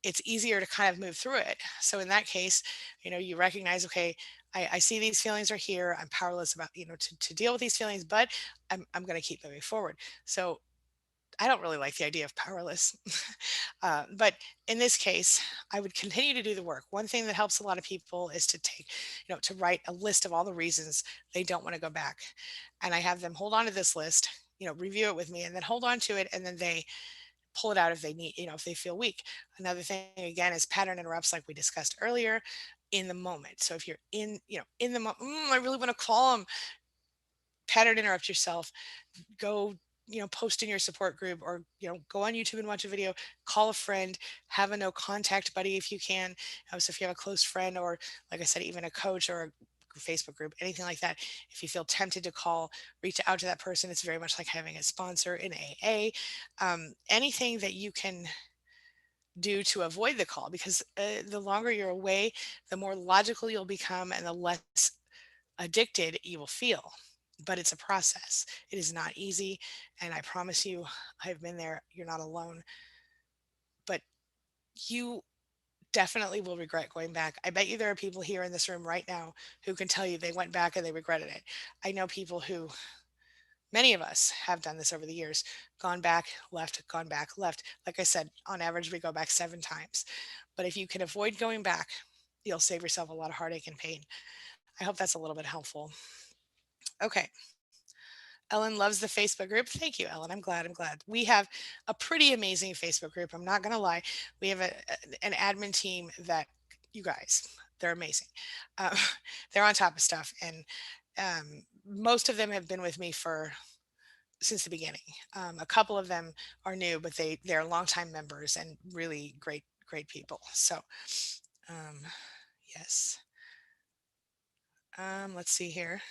it's easier to kind of move through it. So in that case, you recognize, okay, I see these feelings are here. I'm powerless about, to deal with these feelings, but I'm going to keep moving forward. So I don't really like the idea of powerless. But in this case, I would continue to do the work. One thing that helps a lot of people is to to write a list of all the reasons they don't want to go back. And I have them hold on to this list, review it with me, and then hold on to it. And then they pull it out if they need, if they feel weak. Another thing, again, is pattern interrupts, like we discussed earlier, in the moment. So if you're in the moment, I really want to call them, pattern interrupt yourself. Go, post in your support group, or go on YouTube and watch a video, call a friend, have a no contact buddy if you can. So if you have a close friend, or like I said, even a coach or a Facebook group, anything like that, if you feel tempted to call, reach out to that person. It's very much like having a sponsor in AA. Anything that you can do to avoid the call, because the longer you're away, the more logical you'll become and the less addicted you will feel. But it's a process. It is not easy. And I promise you, I've been there. You're not alone. But you definitely will regret going back. I bet you there are people here in this room right now who can tell you they went back and they regretted it. I know people who, many of us have done this over the years, gone back, left, gone back, left. Like I said, on average, we go back 7 times. But if you can avoid going back, you'll save yourself a lot of heartache and pain. I hope that's a little bit helpful. Okay. Ellen loves the Facebook group. Thank you, Ellen. I'm glad. I'm glad. We have a pretty amazing Facebook group. I'm not going to lie. We have an admin team that, you guys, they're amazing. Uh, they're on top of stuff. And most of them have been with me since the beginning. A couple of them are new, but they're longtime members and really great, great people. So, um, yes. Let's see here.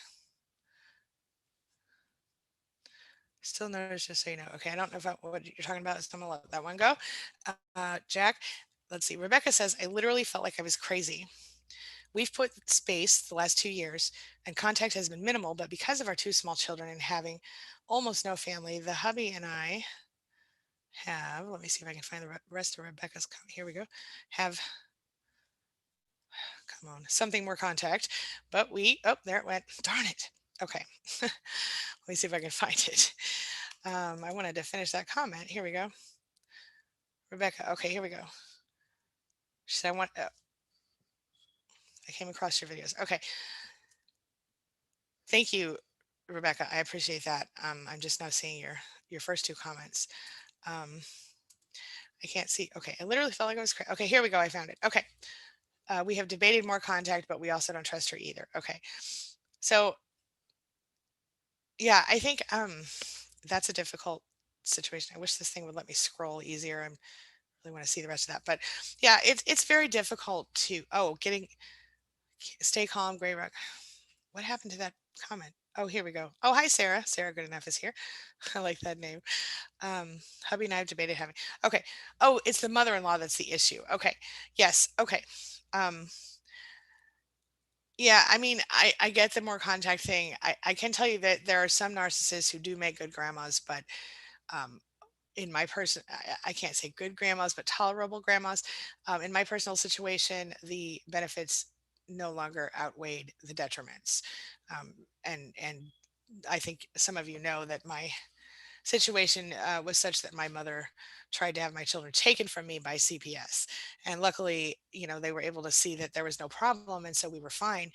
Still notice, just so you know. Okay, I don't know what you're talking about, so I'm gonna let that one go. Jack, let's see. Rebecca says, I literally felt like I was crazy. We've put space the last 2 years, and contact has been minimal, but because of our two small children and having almost no family, the hubby and I have, let me see if I can find the rest of Rebecca's, here we go, have, come on, something more contact, but oh, there it went. Darn it. Okay. Let me see if I can find it. I wanted to finish that comment. Here we go. Rebecca. Okay, here we go. She said, I came across your videos. Okay. Thank you, Rebecca. I appreciate that. I'm just now seeing your first two comments. Um, I can't see. Okay. I literally felt like I was crazy. Okay, here we go. I found it. Okay. We have debated more contact, but we also don't trust her either. Okay. So yeah, I think that's a difficult situation. I wish this thing would let me scroll easier. I really want to see the rest of that. But yeah, it's very difficult to getting stay calm, Gray Rock. What happened to that comment? Oh, here we go. Oh, hi, Sarah. Sarah Good Enough is here. I like that name. Hubby and I have debated having. Okay. Oh, it's the mother-in-law that's the issue. Okay. Yes. Okay. Um, yeah, I mean, I get the more contact thing. I can tell you that there are some narcissists who do make good grandmas, but um, in my person, I can't say good grandmas, but tolerable grandmas. In my personal situation, the benefits no longer outweighed the detriments. Um, and I think some of you know that my situation was such that my mother tried to have my children taken from me by CPS. And luckily, they were able to see that there was no problem. And so we were fine.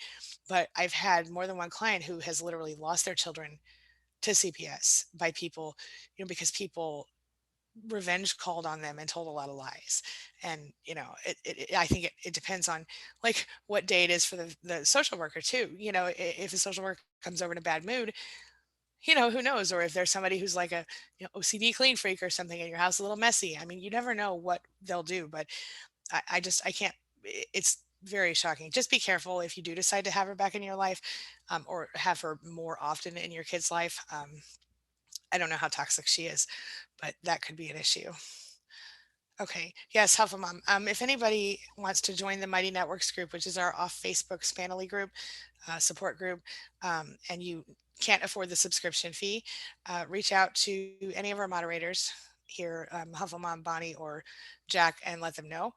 But I've had more than one client who has literally lost their children to CPS by people, because people revenge called on them and told a lot of lies. And I think it depends on like what day it is for the social worker too. If a social worker comes over in a bad mood, who knows? Or if there's somebody who's like a OCD clean freak or something, and your house is a little messy. I mean, you never know what they'll do. But I can't. It's very shocking. Just be careful if you do decide to have her back in your life, or have her more often in your kid's life. I don't know how toxic she is, but that could be an issue. Okay. Yes, Helpful Mom. If anybody wants to join the Mighty Networks group, which is our off Facebook Spanily group, support group, and you can't afford the subscription fee, reach out to any of our moderators here, Helpful Mom, Bonnie, or Jack, and let them know,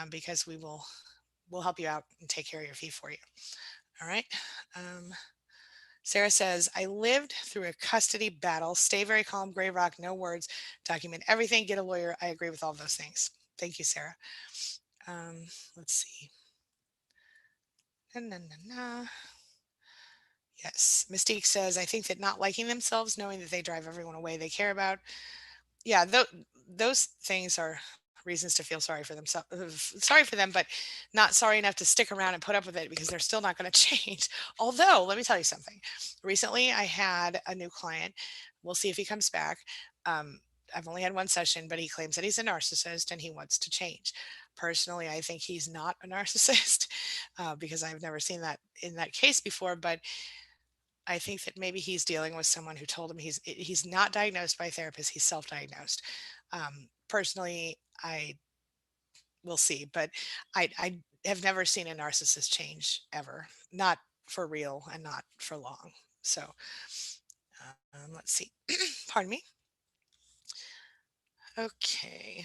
because we'll help you out and take care of your fee for you. All right. Sarah says, I lived through a custody battle. Stay very calm, gray rock, no words, document everything, get a lawyer. I agree with all those things. Thank you, Sarah. Let's see. Na, na, na, na. Yes. Mystique says, I think that not liking themselves, knowing that they drive everyone away they care about. Yeah, those things are reasons to feel sorry for themselves, sorry for them, but not sorry enough to stick around and put up with it because they're still not going to change. Although, let me tell you something. Recently, I had a new client. We'll see if he comes back. Um, I've only had one session, but he claims that he's a narcissist and he wants to change. Personally, I think he's not a narcissist, because I've never seen that in that case before. But I think that maybe he's dealing with someone who told him he's not diagnosed by a therapist. He's self-diagnosed. Personally, I will see, but I have never seen a narcissist change ever, not for real and not for long. So let's see. Pardon me. Okay.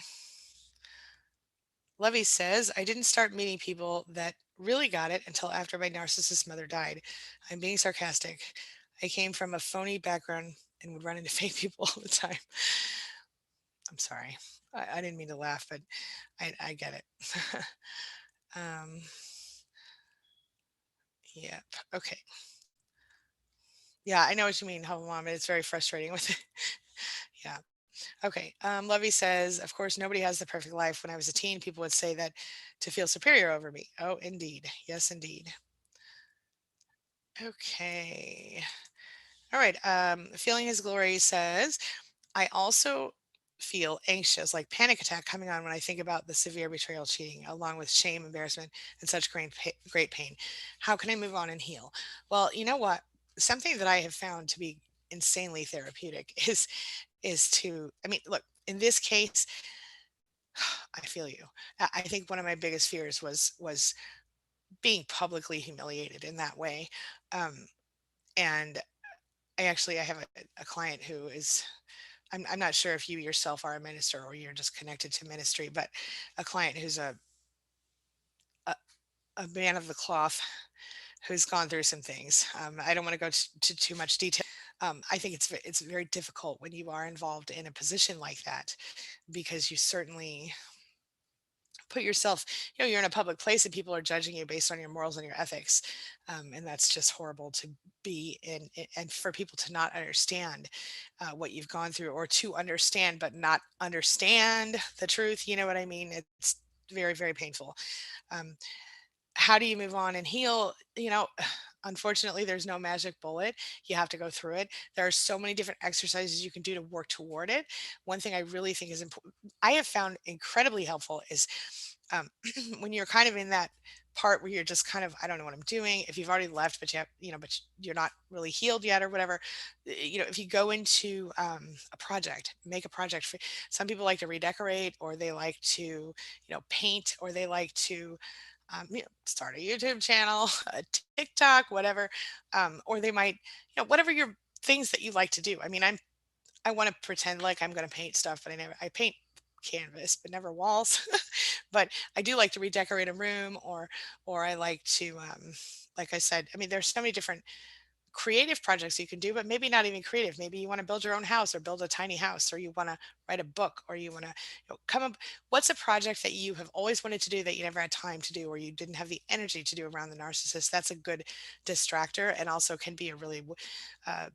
Levy says, I didn't start meeting people that really got it until after my narcissist mother died. I'm being sarcastic. I came from a phony background and would run into fake people all the time. I'm sorry. I didn't mean to laugh, but I get it. um, yep. Okay. Yeah, I know what you mean, Hubble Mom. It's very frustrating with it. Yeah. Okay. Lovey says, of course, nobody has the perfect life. When I was a teen, people would say that to feel superior over me. Oh, indeed. Yes, indeed. Okay. All right. Feeling His Glory says, I also feel anxious, like panic attack coming on when I think about the severe betrayal cheating, along with shame, embarrassment, and such great pain. How can I move on and heal? Well, you know what? Something that I have found to be insanely therapeutic is to, I mean, look, in this case, I feel you. I think one of my biggest fears was being publicly humiliated in that way. Um, and I have a client who is, I'm not sure if you yourself are a minister or you're just connected to ministry, but a client who's a, a man of the cloth who's gone through some things. I don't want to go to too much detail. I think it's very difficult when you are involved in a position like that, because you certainly put yourself, you're in a public place and people are judging you based on your morals and your ethics. And that's just horrible to be in, and for people to not understand what you've gone through, or to understand but not understand the truth. You know what I mean? It's very, very painful. um, how do you move on and heal? Unfortunately, there's no magic bullet. You have to go through it. There are so many different exercises you can do to work toward it. One thing I really think is important, I have found incredibly helpful, is um, when you're kind of in that part where you're just kind of, I don't know what I'm doing. If you've already left, but but you're not really healed yet or whatever, if you go into a project, make a project. Some people like to redecorate, or they like to, paint, or they like to, start a YouTube channel, a TikTok, whatever, or they might, whatever your things that you like to do. I mean, I want to pretend like I'm going to paint stuff, but I paint canvas, but never walls. But I do like to redecorate a room, or I like to, like I said, I mean, there's so many different creative projects you can do, but maybe not even creative. Maybe you want to build your own house or build a tiny house, or you want to write a book, or you want to, come up. What's a project that you have always wanted to do that you never had time to do, or you didn't have the energy to do around the narcissist? That's a good distractor, and also can be a really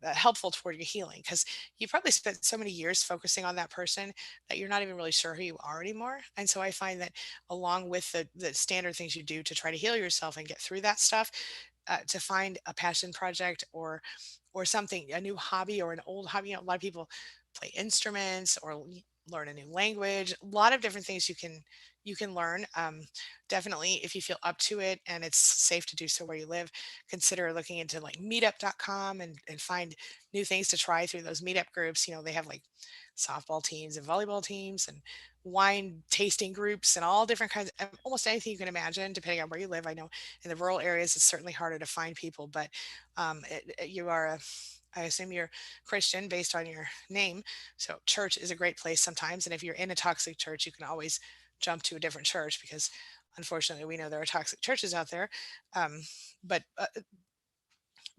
helpful toward your healing, because you probably spent so many years focusing on that person that you're not even really sure who you are anymore. And so I find that, along with the standard things you do to try to heal yourself and get through that stuff, to find a passion project, or something, a new hobby or an old hobby. A lot of people play instruments or learn a new language. A lot of different things you can learn. Definitely, if you feel up to it and it's safe to do so where you live, consider looking into like meetup.com, and find new things to try through those meetup groups. They have like softball teams and volleyball teams and wine tasting groups and all different kinds of almost anything you can imagine, depending on where you live. I know in the rural areas it's certainly harder to find people, but you are I assume you're Christian based on your name. So church is a great place sometimes. And if you're in a toxic church, you can always jump to a different church, because unfortunately we know there are toxic churches out there. But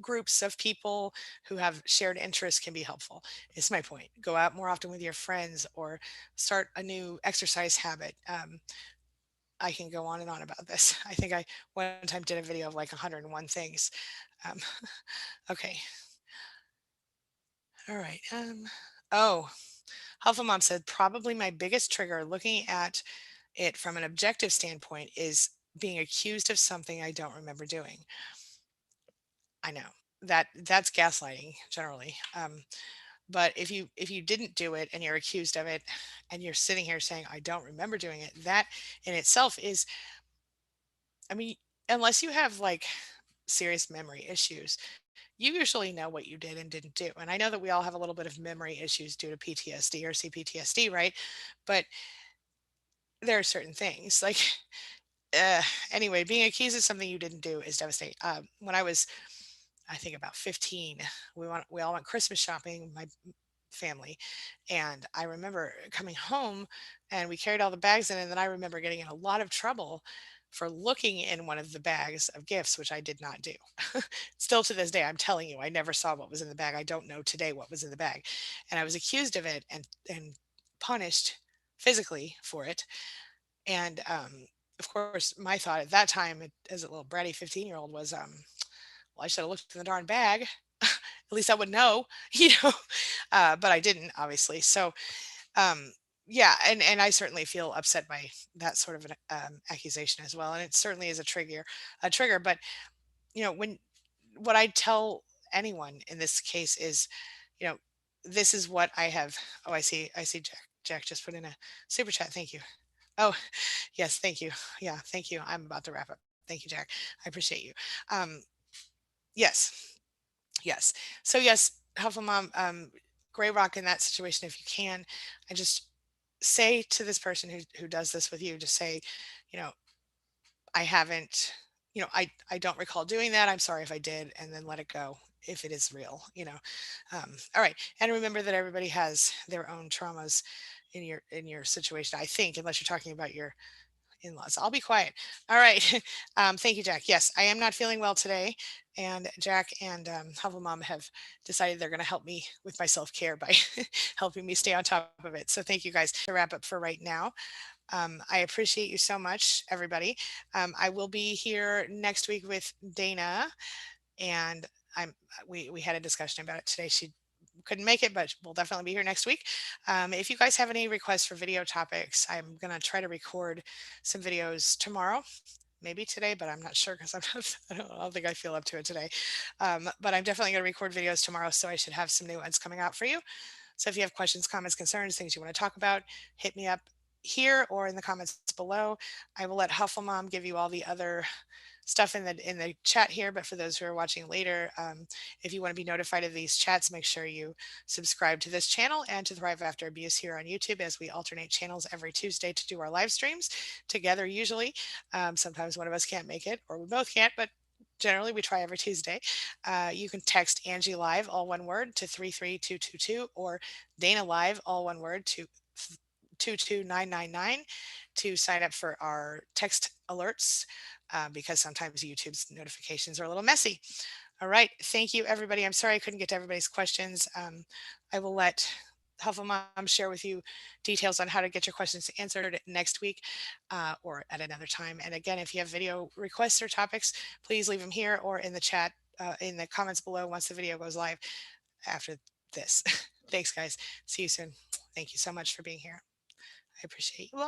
groups of people who have shared interests can be helpful. Is my point. Go out more often with your friends, or start a new exercise habit. I can go on and on about this. I think I one time did a video of like 101 things. Um, okay. All right. Oh, Helpful Mom said probably my biggest trigger, looking at it from an objective standpoint, is being accused of something I don't remember doing. I know that's gaslighting generally. But if you didn't do it and you're accused of it, and you're sitting here saying I don't remember doing it, that in itself is, I mean, unless you have like serious memory issues, you usually know what you did and didn't do. And I know that we all have a little bit of memory issues due to PTSD or CPTSD, right? But there are certain things like, uh, anyway, being accused of something you didn't do is devastating. When I was, I think about 15, we all went Christmas shopping, my family, and I remember coming home, and we carried all the bags in, and then I remember getting in a lot of trouble for looking in one of the bags of gifts, which I did not do. Still to this day, I'm telling you, I never saw what was in the bag. I don't know today what was in the bag. And I was accused of it, and punished physically for it. And of course, my thought at that time, as a little bratty 15-year-old, was, well, I should have looked in the darn bag. At least I would know, you know. But I didn't, obviously. So, um, yeah, and I certainly feel upset by that sort of an accusation as well. And it certainly is a trigger. But when what I tell anyone in this case is, you know, this is what I have. Oh, I see. Jack just put in a super chat. Thank you. Oh, yes, thank you. Yeah, thank you. I'm about to wrap up. Thank you, Jack. I appreciate you. Um, yes, yes. So yes, helpful mom, gray rock in that situation if you can. I just say to this person who does this with you, just say, you know, I haven't, I don't recall doing that. I'm sorry if I did, and then let it go if it is real. All right. And remember that everybody has their own traumas in your situation. I think, unless you're talking about your in-laws. I'll be quiet. All right. Thank you, Jack. Yes, I am not feeling well today, and Jack and Helpful Mom have decided they're going to help me with my self-care by helping me stay on top of it. So thank you guys. To wrap up for right now, I appreciate you so much, everybody. I will be here next week with Dana, and we had a discussion about it today. She couldn't make it, but we'll definitely be here next week. If you guys have any requests for video topics, I'm gonna try to record some videos tomorrow, maybe today, but I'm not sure because I'm not, I don't think I feel up to it today. But I'm definitely gonna record videos tomorrow, so I should have some new ones coming out for you. So if you have questions, comments, concerns, things you want to talk about, hit me up here or in the comments below. I will let Huffle Mom give you all the other stuff in the chat here. But for those who are watching later, if you want to be notified of these chats, make sure you subscribe to this channel and to Thrive After Abuse here on YouTube, as we alternate channels every Tuesday to do our live streams together usually. Sometimes one of us can't make it, or we both can't, but Generally, we try every Tuesday. You can text Angie Live, all one word, to 33222 or Dana Live, all one word, to 22999 to sign up for our text alerts because sometimes YouTube's notifications are a little messy. All right. Thank you, everybody. I'm sorry I couldn't get to everybody's questions. I will let Helpful Mom share with you details on how to get your questions answered next week or at another time. And again, if you have video requests or topics, please leave them here or in the chat, in the comments below once the video goes live after this. Thanks, guys. See you soon. Thank you so much for being here. I appreciate you all.